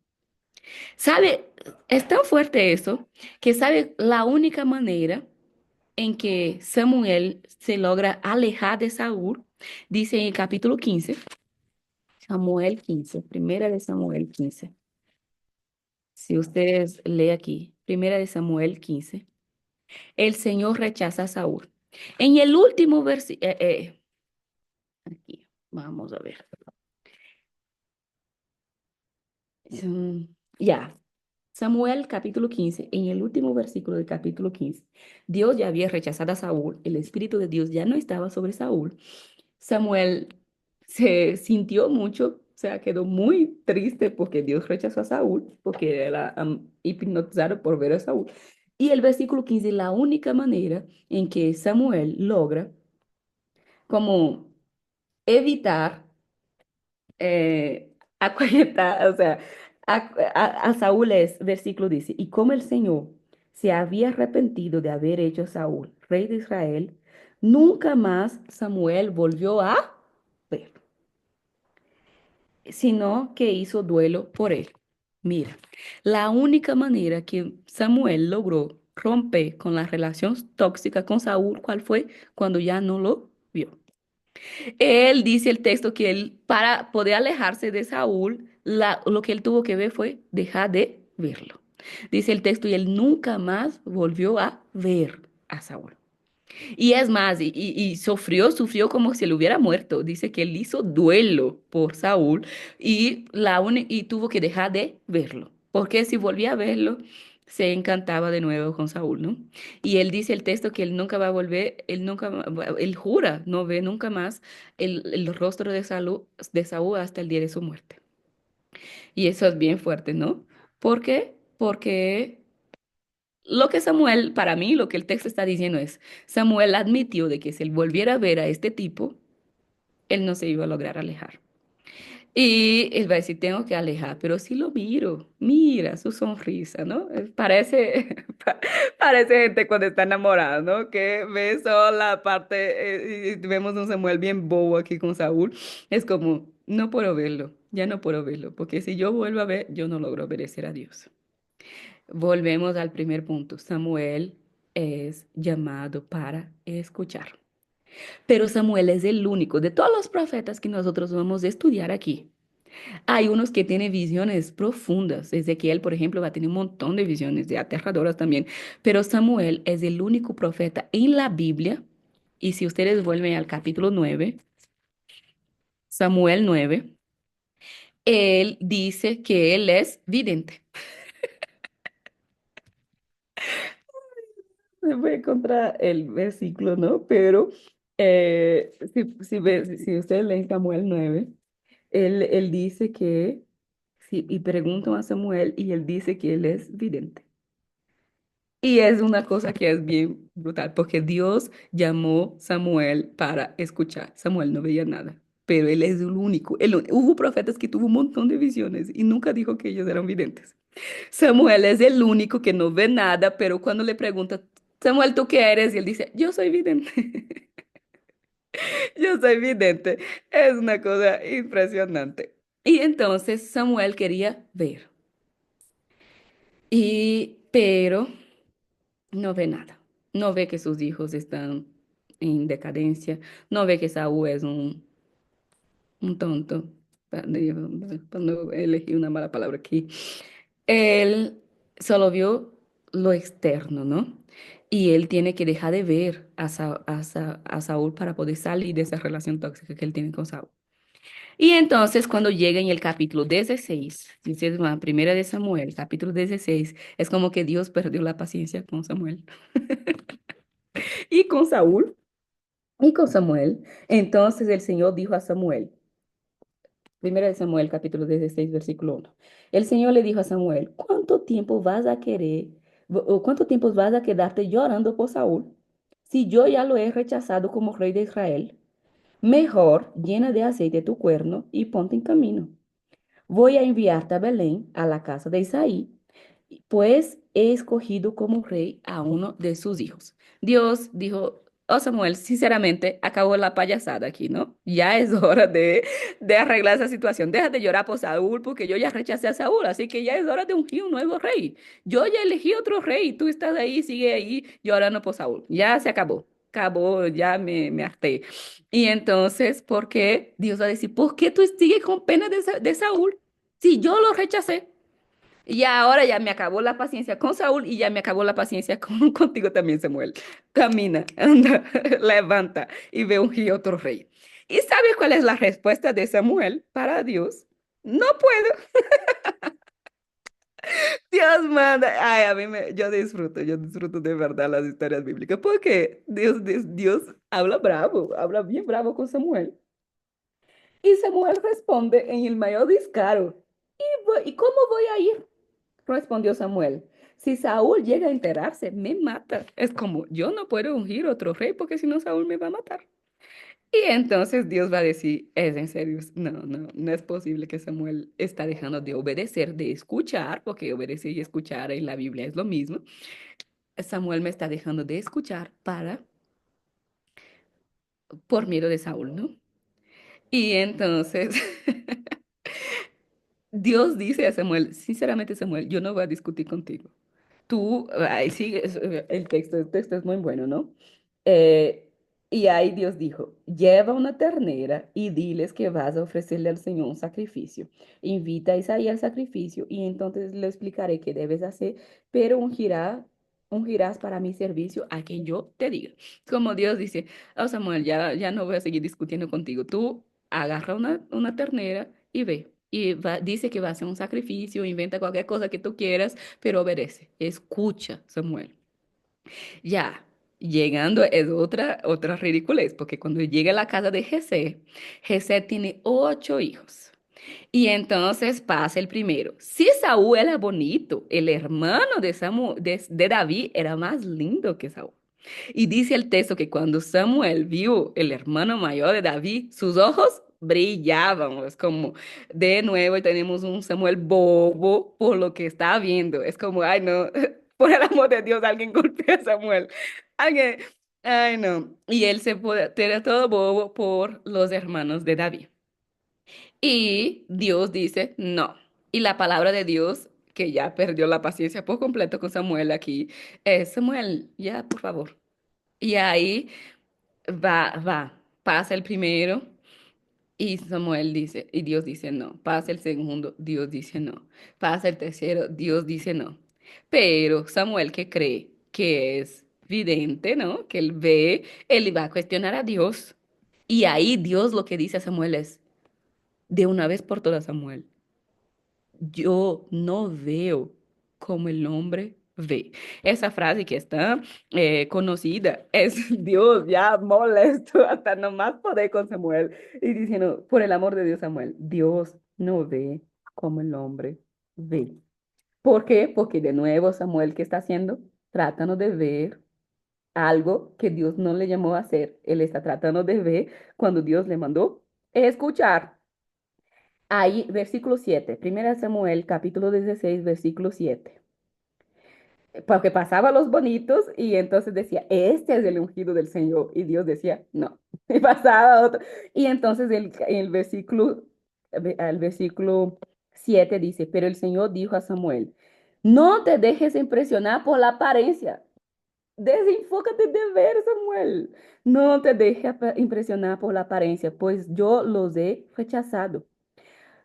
¿Sabe? Es tan fuerte eso que sabe la única manera en que Samuel se logra alejar de Saúl, dice en el capítulo 15, Samuel 15, primera de Samuel 15. Si ustedes leen aquí, primera de Samuel 15, el Señor rechaza a Saúl. En el último versículo, aquí, vamos a ver. Mm, Ya, Samuel capítulo 15, en el último versículo del capítulo 15, Dios ya había rechazado a Saúl, el Espíritu de Dios ya no estaba sobre Saúl. Samuel se sintió mucho, o sea, quedó muy triste porque Dios rechazó a Saúl, porque era hipnotizado por ver a Saúl. Y el versículo 15, la única manera en que Samuel logra como evitar aquietar, o sea, a Saúl es, versículo dice, y como el Señor se había arrepentido de haber hecho a Saúl rey de Israel, nunca más Samuel volvió a ver, sino que hizo duelo por él. Mira, la única manera que Samuel logró romper con la relación tóxica con Saúl, ¿cuál fue? Cuando ya no lo vio. Él dice el texto que él, para poder alejarse de Saúl, lo que él tuvo que ver fue dejar de verlo. Dice el texto, y él nunca más volvió a ver a Saúl. Y es más, y sufrió como si él hubiera muerto. Dice que él hizo duelo por Saúl y tuvo que dejar de verlo. Porque si volvía a verlo, se encantaba de nuevo con Saúl, ¿no? Y él dice el texto que él nunca va a volver, él jura no ve nunca más el rostro de Saúl hasta el día de su muerte. Y eso es bien fuerte, ¿no? ¿Por qué? Porque lo que Samuel, para mí, lo que el texto está diciendo es, Samuel admitió de que si él volviera a ver a este tipo, él no se iba a lograr alejar. Y él va a decir, tengo que alejar, pero si lo miro, mira su sonrisa, ¿no? Parece, parece gente cuando está enamorada, ¿no? Que ve solo la parte, y vemos un Samuel bien bobo aquí con Saúl. Es como, no puedo verlo, ya no puedo verlo, porque si yo vuelvo a ver, yo no logro obedecer a Dios. Volvemos al primer punto. Samuel es llamado para escuchar. Pero Samuel es el único de todos los profetas que nosotros vamos a estudiar aquí. Hay unos que tienen visiones profundas. Ezequiel, por ejemplo, va a tener un montón de visiones, de aterradoras también. Pero Samuel es el único profeta en la Biblia. Y si ustedes vuelven al capítulo 9, Samuel 9, él dice que él es vidente. Se puede encontrar el versículo, ¿no? Pero si ustedes leen Samuel 9, él dice que, y preguntan a Samuel y él dice que él es vidente. Y es una cosa que es bien brutal, porque Dios llamó Samuel para escuchar. Samuel no veía nada, pero él es el único. Hubo profetas que tuvo un montón de visiones y nunca dijo que ellos eran videntes. Samuel es el único que no ve nada, pero cuando le pregunta, Samuel, ¿tú qué eres? Y él dice, yo soy vidente. Yo soy vidente. Es una cosa impresionante. Y entonces Samuel quería ver, pero no ve nada. No ve que sus hijos están en decadencia. No ve que Saúl es un tonto. Cuando elegí una mala palabra aquí. Él solo vio lo externo, ¿no? Y él tiene que dejar de ver a Saúl para poder salir de esa relación tóxica que él tiene con Saúl. Y entonces cuando llega en el capítulo 16, si ustedes van a Primera de Samuel, capítulo 16, es como que Dios perdió la paciencia con Samuel y con Saúl y con Samuel. Entonces el Señor dijo a Samuel, Primera de Samuel, capítulo 16, versículo 1. El Señor le dijo a Samuel, ¿cuánto tiempo vas a querer, o cuánto tiempo vas a quedarte llorando por Saúl? Si yo ya lo he rechazado como rey de Israel, mejor llena de aceite tu cuerno y ponte en camino. Voy a enviarte a Belén, a la casa de Isaí, pues he escogido como rey a uno de sus hijos. Dios dijo, oh Samuel, sinceramente, acabó la payasada aquí, ¿no? Ya es hora de arreglar esa situación. Deja de llorar por Saúl, porque yo ya rechacé a Saúl, así que ya es hora de ungir un nuevo rey. Yo ya elegí otro rey, tú estás ahí, sigue ahí llorando por Saúl. Ya se acabó. Acabó, ya me harté. Y entonces, ¿por qué? Dios va a decir, ¿por qué tú sigues con pena de Saúl? Si yo lo rechacé. Y ahora ya me acabó la paciencia con Saúl y ya me acabó la paciencia contigo también, Samuel. Camina, anda, levanta y ve ungir otro rey. ¿Y sabes cuál es la respuesta de Samuel para Dios? No puedo. Dios manda. Ay, yo disfruto de verdad las historias bíblicas porque Dios habla bien bravo con Samuel. Y Samuel responde en el mayor descaro. ¿Y cómo voy a ir? Respondió Samuel, si Saúl llega a enterarse, me mata. Es como, yo no puedo ungir otro rey porque si no Saúl me va a matar. Y entonces Dios va a decir, es en serio, no es posible que Samuel está dejando de obedecer, de escuchar, porque obedecer y escuchar en la Biblia es lo mismo. Samuel me está dejando de escuchar por miedo de Saúl, ¿no? Y entonces Dios dice a Samuel, sinceramente Samuel, yo no voy a discutir contigo. Tú, ay, sí, el texto es muy bueno, ¿no? Eh, y ahí Dios dijo, lleva una ternera y diles que vas a ofrecerle al Señor un sacrificio. Invita a Isaí al sacrificio y entonces le explicaré qué debes hacer, pero ungirás para mi servicio a quien yo te diga. Como Dios dice, oh Samuel, ya no voy a seguir discutiendo contigo. Tú agarra una ternera y ve. Dice que va a hacer un sacrificio, inventa cualquier cosa que tú quieras, pero obedece. Escucha, Samuel. Ya, llegando es otra ridiculez, porque cuando llega a la casa de Jesé, Jesé tiene 8 hijos. Y entonces pasa el primero. Si Saúl era bonito, el hermano de David era más lindo que Saúl. Y dice el texto que cuando Samuel vio el hermano mayor de David, sus ojos brillaban. Es como, de nuevo, tenemos un Samuel bobo por lo que está viendo. Es como, ay, no, por el amor de Dios, alguien golpea a Samuel. Alguien, ay, no. Y él se puede, era todo bobo por los hermanos de David. Y Dios dice, no. Y la palabra de Dios, que ya perdió la paciencia por completo con Samuel aquí, es, Samuel, ya, por favor. Y ahí pasa el primero y Samuel dice, y Dios dice no. Pasa el segundo, Dios dice no. Pasa el tercero, Dios dice no. Pero Samuel que cree que es vidente, ¿no? Que él ve, él va a cuestionar a Dios. Y ahí Dios lo que dice a Samuel es, de una vez por todas, Samuel, yo no veo como el hombre ve. Esa frase que está conocida es Dios ya molesto hasta no más poder con Samuel y diciendo, por el amor de Dios, Samuel, Dios no ve como el hombre ve. ¿Por qué? Porque de nuevo Samuel, ¿qué está haciendo? Tratando de ver algo que Dios no le llamó a hacer. Él está tratando de ver cuando Dios le mandó escuchar. Ahí, versículo 7, 1 Samuel, capítulo 16, versículo 7. Porque pasaba los bonitos y entonces decía, este es el ungido del Señor. Y Dios decía, no. Y pasaba otro. Y entonces el versículo 7 dice, pero el Señor dijo a Samuel, no te dejes impresionar por la apariencia. Desenfócate de ver, Samuel. No te dejes impresionar por la apariencia, pues yo los he rechazado.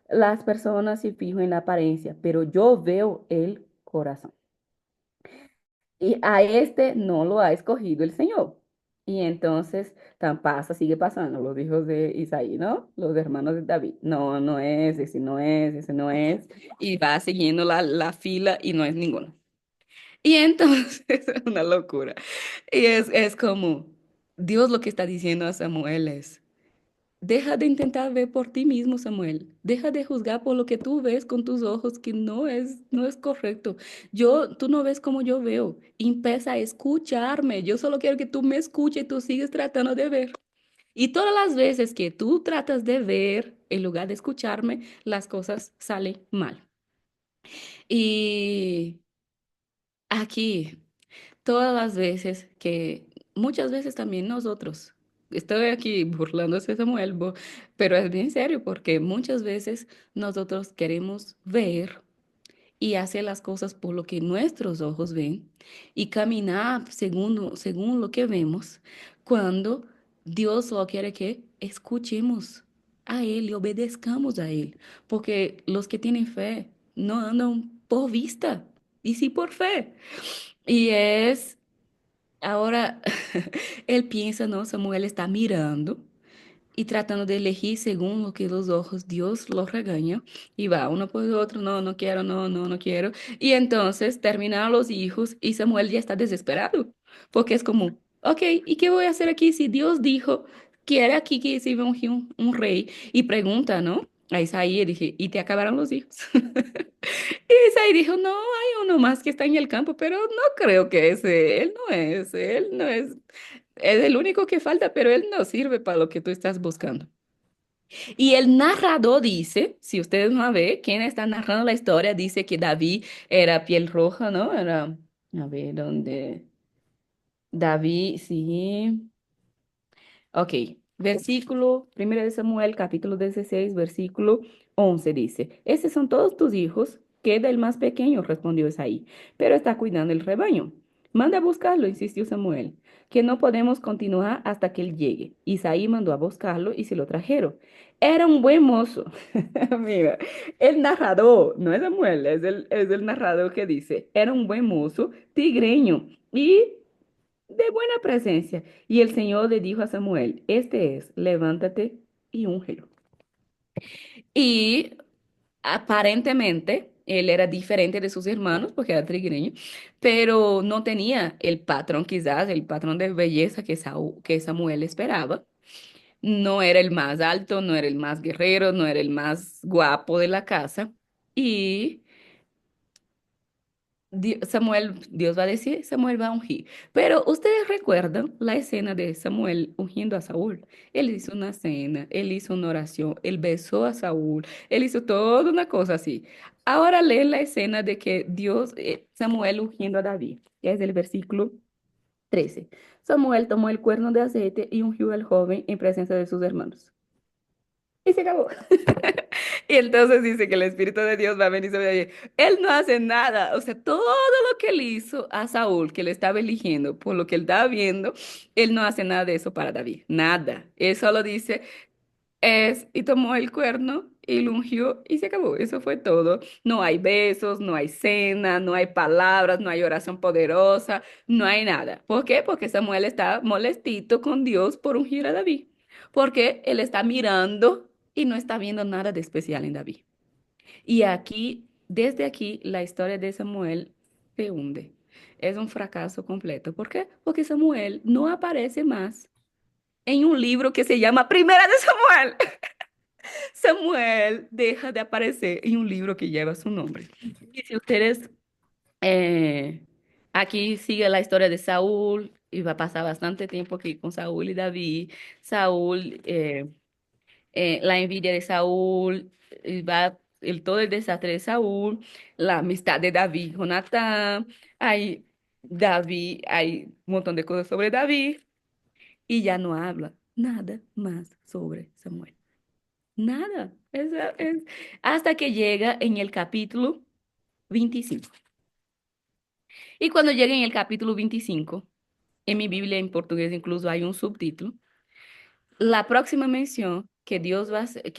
Las personas se fijan en la apariencia, pero yo veo el corazón. Y a este no lo ha escogido el Señor. Y entonces sigue pasando, los hijos de Isaí, ¿no? Los hermanos de David. No, no es, ese no es, ese no es. Y va siguiendo la fila y no es ninguno. Y entonces es una locura. Y es como, Dios lo que está diciendo a Samuel es, deja de intentar ver por ti mismo, Samuel. Deja de juzgar por lo que tú ves con tus ojos, que no es correcto. Tú no ves como yo veo. Empieza a escucharme. Yo solo quiero que tú me escuches y tú sigues tratando de ver. Y todas las veces que tú tratas de ver en lugar de escucharme, las cosas salen mal. Y aquí todas las veces muchas veces también nosotros, estoy aquí burlándose de Samuel, pero es bien serio porque muchas veces nosotros queremos ver y hacer las cosas por lo que nuestros ojos ven y caminar según lo que vemos, cuando Dios solo quiere que escuchemos a Él y obedezcamos a Él, porque los que tienen fe no andan por vista, y sí por fe. Y ahora, él piensa, ¿no? Samuel está mirando y tratando de elegir según lo que los ojos Dios los regaña y va uno por el otro, no, no quiero, no, no, no quiero. Y entonces terminan los hijos y Samuel ya está desesperado porque es como, ok, ¿y qué voy a hacer aquí si Dios dijo, quiere aquí que se iba a ungir un rey? Y pregunta, ¿no? A Isaí y dije, ¿y te acabaron los hijos? Y Isaí dijo, no, hay uno más que está en el campo, pero no creo que ese, él no es, es el único que falta, pero él no sirve para lo que tú estás buscando. Y el narrador dice, si ustedes no ven, quien está narrando la historia dice que David era piel roja, ¿no? A ver, ¿dónde? David, sí. Ok, versículo 1 de Samuel, capítulo 16, versículo 11 dice, Estos son todos tus hijos, queda el más pequeño, respondió Isaí, pero está cuidando el rebaño. Manda a buscarlo, insistió Samuel, que no podemos continuar hasta que él llegue. Isaí mandó a buscarlo y se lo trajeron. Era un buen mozo. Mira, el narrador, no es Samuel, es el narrador que dice, era un buen mozo, tigreño y de buena presencia. Y el Señor le dijo a Samuel, este es, levántate y úngelo. Y aparentemente él era diferente de sus hermanos porque era trigueño, pero no tenía el patrón, quizás el patrón de belleza que Samuel esperaba. no era el más alto, no era el más guerrero, no era el más guapo de la casa. Y Samuel, Dios va a decir, Samuel va a ungir. Pero ustedes recuerdan la escena de Samuel ungiendo a Saúl. Él hizo una cena, él hizo una oración, él besó a Saúl, él hizo toda una cosa así. Ahora leen la escena de que Dios, Samuel ungiendo a David, que es el versículo 13. Samuel tomó el cuerno de aceite y ungió al joven en presencia de sus hermanos. Y se acabó. Y entonces dice que el Espíritu de Dios va a venir sobre David. Él no hace nada. O sea, todo lo que él hizo a Saúl, que le estaba eligiendo, por lo que él estaba viendo, él no hace nada de eso para David. Nada. Él solo dice, y tomó el cuerno y lo ungió y se acabó. Eso fue todo. No hay besos, no hay cena, no hay palabras, no hay oración poderosa, no hay nada. ¿Por qué? Porque Samuel está molestito con Dios por ungir a David. Porque él está mirando y no está viendo nada de especial en David. Y aquí, desde aquí, la historia de Samuel se hunde. Es un fracaso completo. ¿Por qué? Porque Samuel no aparece más en un libro que se llama Primera de Samuel. Samuel deja de aparecer en un libro que lleva su nombre. Y si ustedes, eh, aquí sigue la historia de Saúl, y va a pasar bastante tiempo aquí con Saúl y David. Saúl, la envidia de Saúl, y va todo el desastre de Saúl, la amistad de David y Jonatán, hay David, hay un montón de cosas sobre David, y ya no habla nada más sobre Samuel. Nada. Hasta que llega en el capítulo 25. Y cuando llega en el capítulo 25, en mi Biblia en portugués incluso hay un subtítulo, la próxima mención que Dios va a hacer,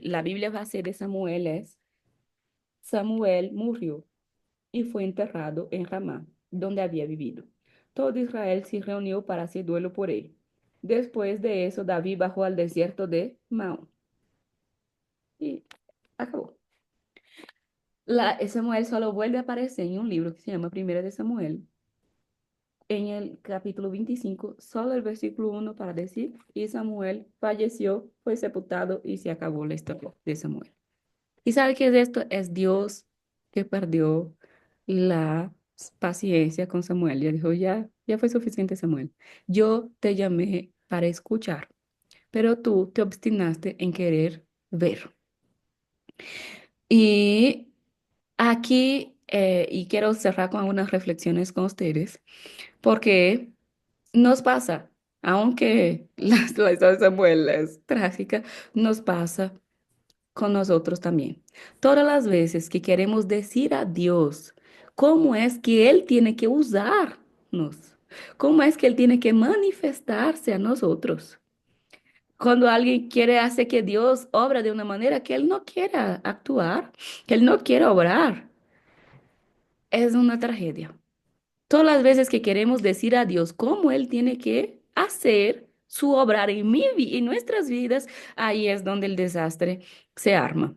la Biblia va a hacer de Samuel es, Samuel murió y fue enterrado en Ramá, donde había vivido. Todo Israel se reunió para hacer duelo por él. Después de eso, David bajó al desierto de Maón. Y acabó. Samuel solo vuelve a aparecer en un libro que se llama Primera de Samuel, en el capítulo 25, solo el versículo 1 para decir, y Samuel falleció, fue sepultado y se acabó la historia de Samuel. ¿Y sabe qué es esto? Es Dios que perdió la paciencia con Samuel. Ya dijo, ya fue suficiente, Samuel. Yo te llamé para escuchar, pero tú te obstinaste en querer ver. Y aquí, y quiero cerrar con algunas reflexiones con ustedes, porque nos pasa, aunque la historia de Samuel es trágica, nos pasa con nosotros también. Todas las veces que queremos decir a Dios cómo es que Él tiene que usarnos, cómo es que Él tiene que manifestarse a nosotros. Cuando alguien quiere hacer que Dios obra de una manera que Él no quiera actuar, que Él no quiera obrar, es una tragedia. Todas las veces que queremos decir a Dios cómo Él tiene que hacer su obrar en en nuestras vidas, ahí es donde el desastre se arma.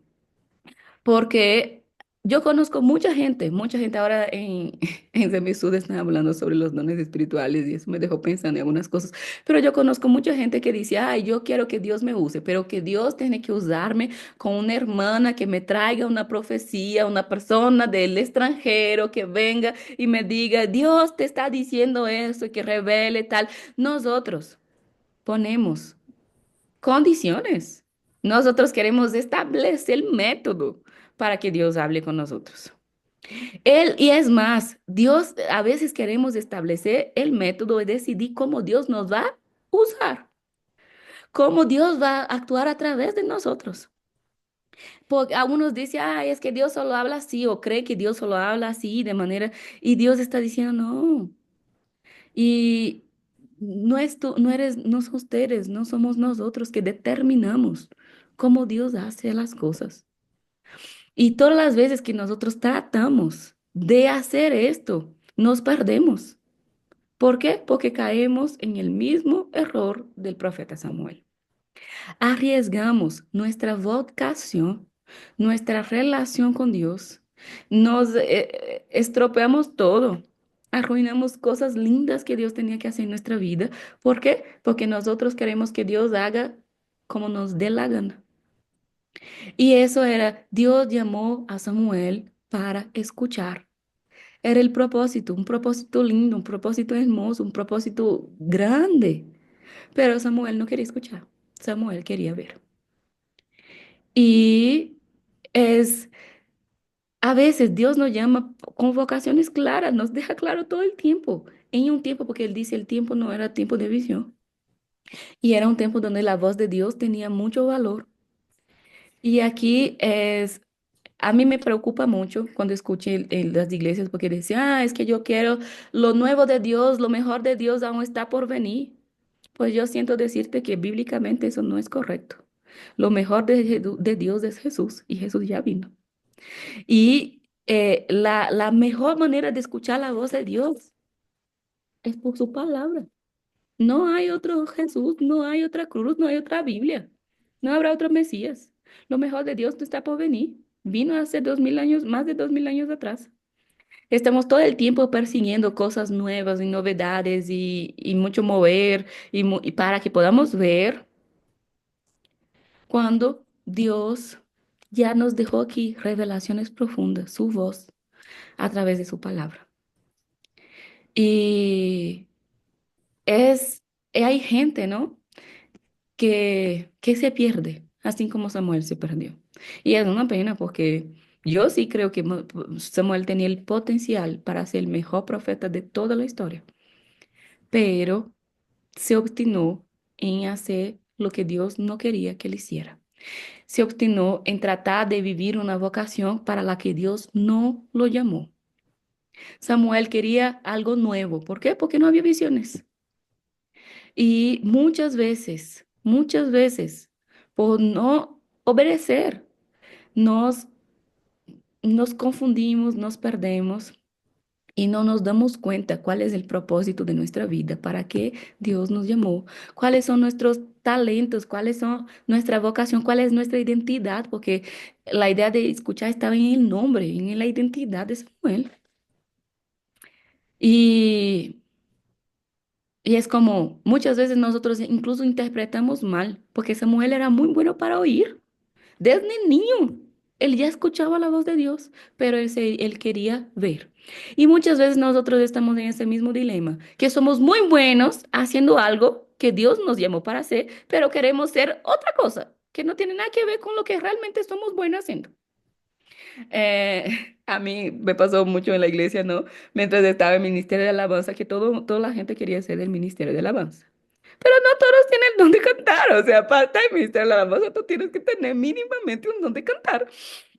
Porque yo conozco mucha gente ahora en Semisud están hablando sobre los dones espirituales y eso me dejó pensando en algunas cosas, pero yo conozco mucha gente que dice, ay, yo quiero que Dios me use, pero que Dios tiene que usarme con una hermana que me traiga una profecía, una persona del extranjero que venga y me diga, Dios te está diciendo eso y que revele tal. Nosotros ponemos condiciones. Nosotros queremos establecer el método para que Dios hable con nosotros. Y es más, Dios, a veces queremos establecer el método y decidir cómo Dios nos va a usar, cómo Dios va a actuar a través de nosotros. Porque algunos dicen, ay, es que Dios solo habla así, o cree que Dios solo habla así, de manera, y Dios está diciendo, no. Y no es tú, no eres, no son ustedes, no somos nosotros que determinamos cómo Dios hace las cosas. Y todas las veces que nosotros tratamos de hacer esto, nos perdemos. ¿Por qué? Porque caemos en el mismo error del profeta Samuel. Arriesgamos nuestra vocación, nuestra relación con Dios, nos estropeamos todo. Arruinamos cosas lindas que Dios tenía que hacer en nuestra vida. ¿Por qué? Porque nosotros queremos que Dios haga como nos dé la gana. Y eso era, Dios llamó a Samuel para escuchar. Era el propósito, un propósito lindo, un propósito hermoso, un propósito grande. Pero Samuel no quería escuchar. Samuel quería ver. Y es, a veces Dios nos llama con vocaciones claras, nos deja claro todo el tiempo. En un tiempo, porque Él dice, el tiempo no era tiempo de visión. Y era un tiempo donde la voz de Dios tenía mucho valor. Y aquí es, a mí me preocupa mucho cuando escuché en las iglesias porque decían, es que yo quiero lo nuevo de Dios, lo mejor de Dios aún está por venir. Pues yo siento decirte que bíblicamente eso no es correcto. Lo mejor de Dios es Jesús y Jesús ya vino. Y la mejor manera de escuchar la voz de Dios es por su palabra. No hay otro Jesús, no hay otra cruz, no hay otra Biblia. No habrá otro Mesías. Lo mejor de Dios no está por venir. Vino hace 2000 años, más de 2000 años atrás. Estamos todo el tiempo persiguiendo cosas nuevas y novedades y mucho mover y para que podamos ver cuando Dios ya nos dejó aquí revelaciones profundas, su voz a través de su palabra. Y es, hay gente, ¿no? Que se pierde, así como Samuel se perdió. Y es una pena porque yo sí creo que Samuel tenía el potencial para ser el mejor profeta de toda la historia, pero se obstinó en hacer lo que Dios no quería que él hiciera. Se obstinó en tratar de vivir una vocación para la que Dios no lo llamó. Samuel quería algo nuevo. ¿Por qué? Porque no había visiones. Y muchas veces, por no obedecer, nos, nos confundimos, nos perdemos y no nos damos cuenta cuál es el propósito de nuestra vida, para qué Dios nos llamó, cuáles son nuestros talentos, cuáles son nuestra vocación, cuál es nuestra identidad, porque la idea de escuchar estaba en el nombre, en la identidad de Samuel. Y, y es como muchas veces nosotros incluso interpretamos mal, porque Samuel era muy bueno para oír. Desde niño, él ya escuchaba la voz de Dios, pero él quería ver. Y muchas veces nosotros estamos en ese mismo dilema, que somos muy buenos haciendo algo que Dios nos llamó para hacer, pero queremos ser otra cosa, que no tiene nada que ver con lo que realmente somos buenos haciendo. A mí me pasó mucho en la iglesia, ¿no? Mientras estaba en el Ministerio de Alabanza, que toda la gente quería ser del Ministerio de Alabanza. Pero no todos tienen el don de cantar, o sea, para estar en Ministerio de Alabanza tú tienes que tener mínimamente un don de cantar.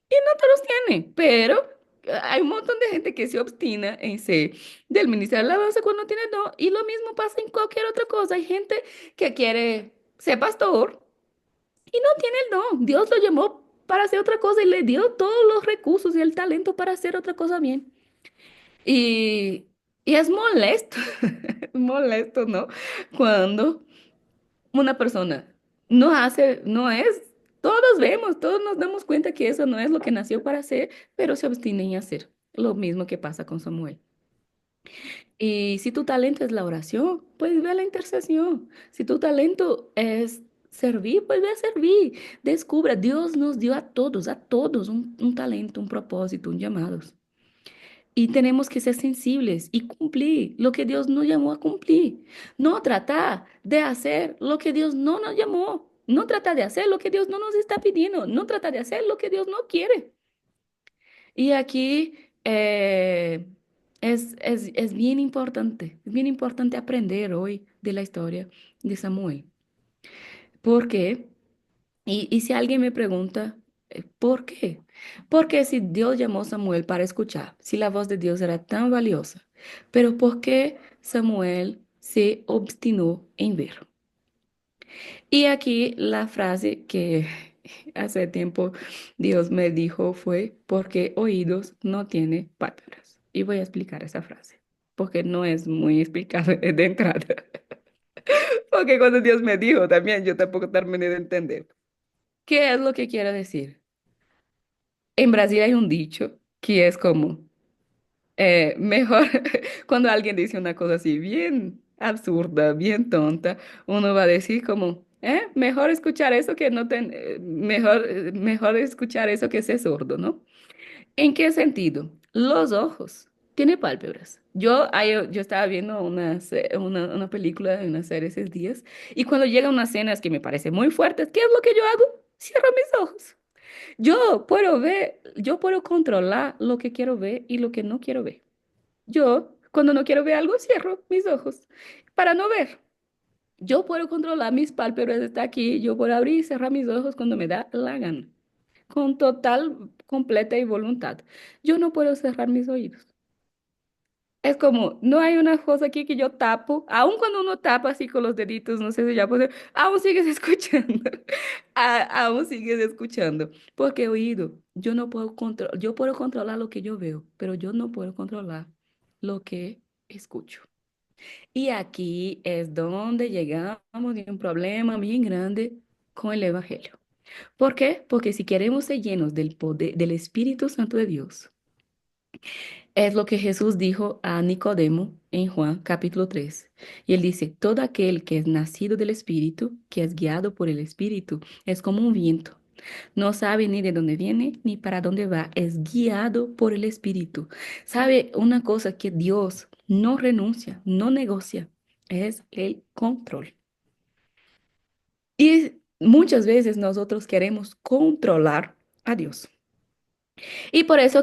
Y no todos tienen, pero hay un montón de gente que se obstina en ser del Ministerio de Alabanza cuando no tiene don. Y lo mismo pasa en cualquier otra cosa. Hay gente que quiere ser pastor y no tiene el don. Dios lo llamó para hacer otra cosa y le dio todos los recursos y el talento para hacer otra cosa bien. Y, y es molesto, es molesto, ¿no? Cuando una persona no es, todos vemos, todos nos damos cuenta que eso no es lo que nació para hacer, pero se obstienen en hacer. Lo mismo que pasa con Samuel. Y si tu talento es la oración, pues ve a la intercesión. Si tu talento es servir, pues ve a servir. Descubra, Dios nos dio a todos un talento, un propósito, un llamado. Y tenemos que ser sensibles y cumplir lo que Dios nos llamó a cumplir. No tratar de hacer lo que Dios no nos llamó. No tratar de hacer lo que Dios no nos está pidiendo. No tratar de hacer lo que Dios no quiere. Y aquí es bien importante aprender hoy de la historia de Samuel. ¿Por qué? Y si alguien me pregunta, ¿por qué? Porque si Dios llamó a Samuel para escuchar, si la voz de Dios era tan valiosa, pero ¿por qué Samuel se obstinó en ver? Y aquí la frase que hace tiempo Dios me dijo fue, porque oídos no tiene palabras. Y voy a explicar esa frase, porque no es muy explicada de entrada. Porque cuando Dios me dijo también, yo tampoco terminé de entender. ¿Qué es lo que quiere decir? En Brasil hay un dicho que es como, Mejor cuando alguien dice una cosa así bien absurda, bien tonta, uno va a decir como, mejor escuchar eso que no mejor escuchar eso que ser sordo, ¿no? ¿En qué sentido? Los ojos. Tiene pálpebras. Yo estaba viendo una película, una serie esos días, y cuando llegan unas escenas que me parecen muy fuertes, ¿qué es lo que yo hago? Cierro mis ojos. Yo puedo controlar lo que quiero ver y lo que no quiero ver. Yo, cuando no quiero ver algo, cierro mis ojos para no ver. Yo puedo controlar mis pálpebras, está aquí. Yo puedo abrir y cerrar mis ojos cuando me da la gana, con total, completa y voluntad. Yo no puedo cerrar mis oídos. Es como, no hay una cosa aquí que yo tapo, aun cuando uno tapa así con los deditos, no sé si ya puede, aún sigues escuchando, aún sigues escuchando, porque oído, yo puedo controlar lo que yo veo, pero yo no puedo controlar lo que escucho. Y aquí es donde llegamos de un problema bien grande con el Evangelio. ¿Por qué? Porque si queremos ser llenos del poder del Espíritu Santo de Dios, es lo que Jesús dijo a Nicodemo en Juan capítulo 3. Y él dice, todo aquel que es nacido del Espíritu, que es guiado por el Espíritu, es como un viento. No sabe ni de dónde viene ni para dónde va, es guiado por el Espíritu. ¿Sabe una cosa que Dios no renuncia, no negocia? Es el control. Y muchas veces nosotros queremos controlar a Dios. Y por eso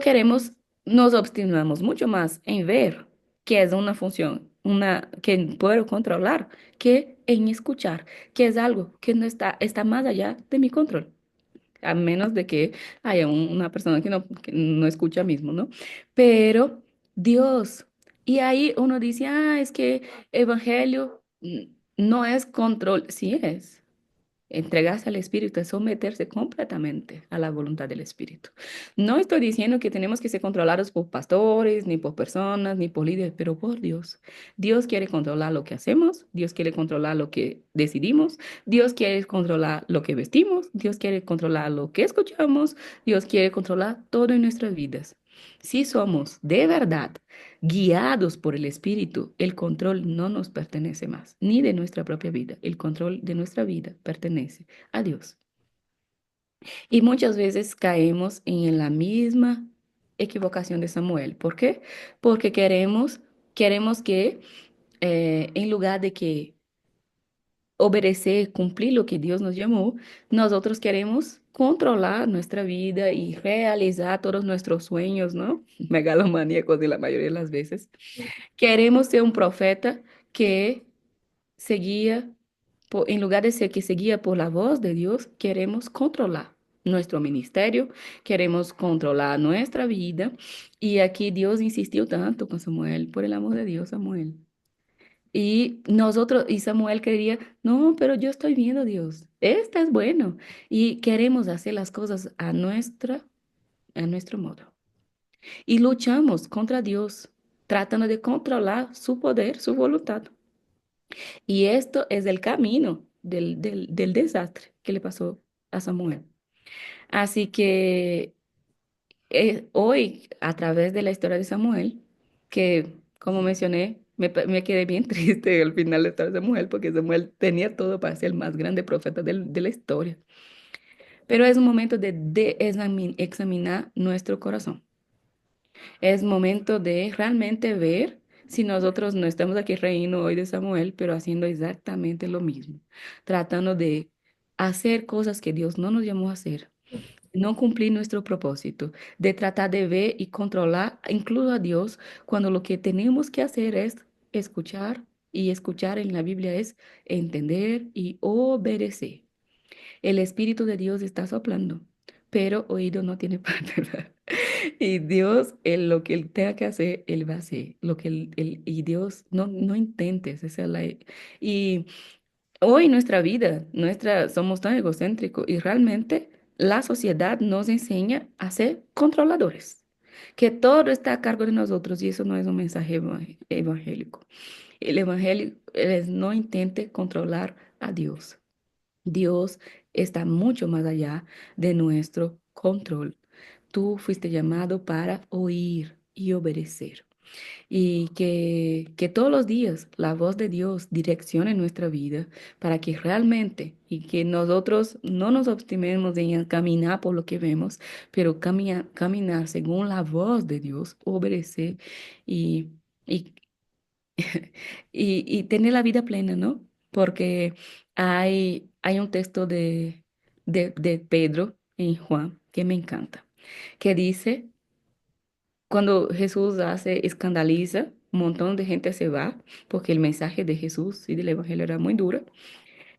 nos obstinamos mucho más en ver que es una función, que puedo controlar, que en escuchar, que es algo que no está más allá de mi control, a menos de que haya una persona que no escucha mismo, ¿no? Pero Dios, y ahí uno dice, es que evangelio no es control, sí es. Entregarse al Espíritu es someterse completamente a la voluntad del Espíritu. No estoy diciendo que tenemos que ser controlados por pastores, ni por personas, ni por líderes, pero por Dios. Dios quiere controlar lo que hacemos, Dios quiere controlar lo que decidimos, Dios quiere controlar lo que vestimos, Dios quiere controlar lo que escuchamos, Dios quiere controlar todo en nuestras vidas. Si somos de verdad guiados por el Espíritu, el control no nos pertenece más, ni de nuestra propia vida. El control de nuestra vida pertenece a Dios. Y muchas veces caemos en la misma equivocación de Samuel. ¿Por qué? Porque queremos que en lugar de que obedecer, cumplir lo que Dios nos llamó, nosotros queremos controlar nuestra vida y realizar todos nuestros sueños, ¿no? Megalomaníacos de la mayoría de las veces. Queremos ser un profeta que seguía, en lugar de ser que seguía por la voz de Dios, queremos controlar nuestro ministerio, queremos controlar nuestra vida. Y aquí Dios insistió tanto con Samuel, por el amor de Dios, Samuel. Y Samuel quería, no, pero yo estoy viendo a Dios, este es bueno. Y queremos hacer las cosas a nuestro modo. Y luchamos contra Dios, tratando de controlar su poder, su voluntad. Y esto es el camino del desastre que le pasó a Samuel. Así que hoy, a través de la historia de Samuel, que como mencioné, me quedé bien triste al final de la historia de Samuel, porque Samuel tenía todo para ser el más grande profeta de la historia. Pero es un momento de examinar nuestro corazón. Es momento de realmente ver si nosotros no estamos aquí reino hoy de Samuel, pero haciendo exactamente lo mismo, tratando de hacer cosas que Dios no nos llamó a hacer, no cumplir nuestro propósito, de tratar de ver y controlar incluso a Dios cuando lo que tenemos que hacer es escuchar, y escuchar en la Biblia es entender y obedecer. El Espíritu de Dios está soplando, pero oído no tiene parte. Y Dios, lo que Él tenga que hacer, Él va a hacer. Y Dios, no intentes. Y hoy nuestra vida, somos tan egocéntricos y realmente la sociedad nos enseña a ser controladores, que todo está a cargo de nosotros y eso no es un mensaje evangélico. El evangelio es no intente controlar a Dios. Dios está mucho más allá de nuestro control. Tú fuiste llamado para oír. y obedecer. Y que todos los días la voz de Dios direccione nuestra vida para que realmente y que nosotros no nos obstinemos en caminar por lo que vemos, pero caminar según la voz de Dios, obedecer y, y, y tener la vida plena, ¿no? Porque hay un texto de Pedro en Juan que me encanta, que dice cuando Jesús hace, escandaliza, un montón de gente se va, porque el mensaje de Jesús y del Evangelio era muy duro.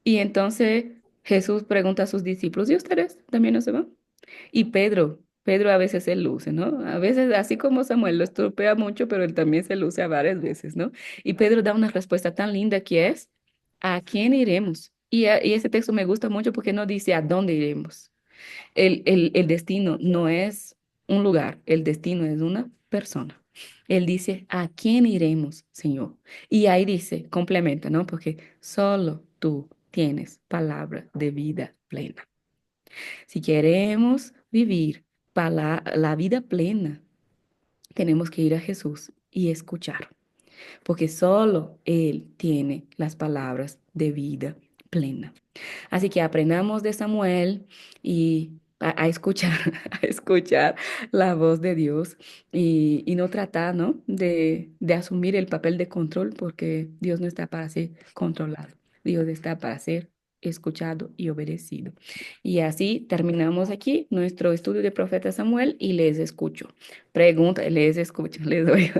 Y entonces Jesús pregunta a sus discípulos, ¿y ustedes también no se van? Y Pedro a veces se luce, ¿no? A veces, así como Samuel lo estropea mucho, pero él también se luce a varias veces, ¿no? Y Pedro da una respuesta tan linda que es, ¿a quién iremos? Y ese texto me gusta mucho porque no dice a dónde iremos. El destino no es un lugar, el destino es una persona. Él dice, ¿a quién iremos, Señor? Y ahí dice, complementa, ¿no? Porque solo tú tienes palabra de vida plena. Si queremos vivir para la vida plena, tenemos que ir a Jesús y escuchar, porque solo Él tiene las palabras de vida plena. Así que aprendamos de Samuel y a escuchar, a escuchar la voz de Dios y no tratar, ¿no? de asumir el papel de control, porque Dios no está para ser controlado. Dios está para ser escuchado y obedecido. Y así terminamos aquí nuestro estudio de profeta Samuel y les escucho. Pregunta, les escucho, les doy.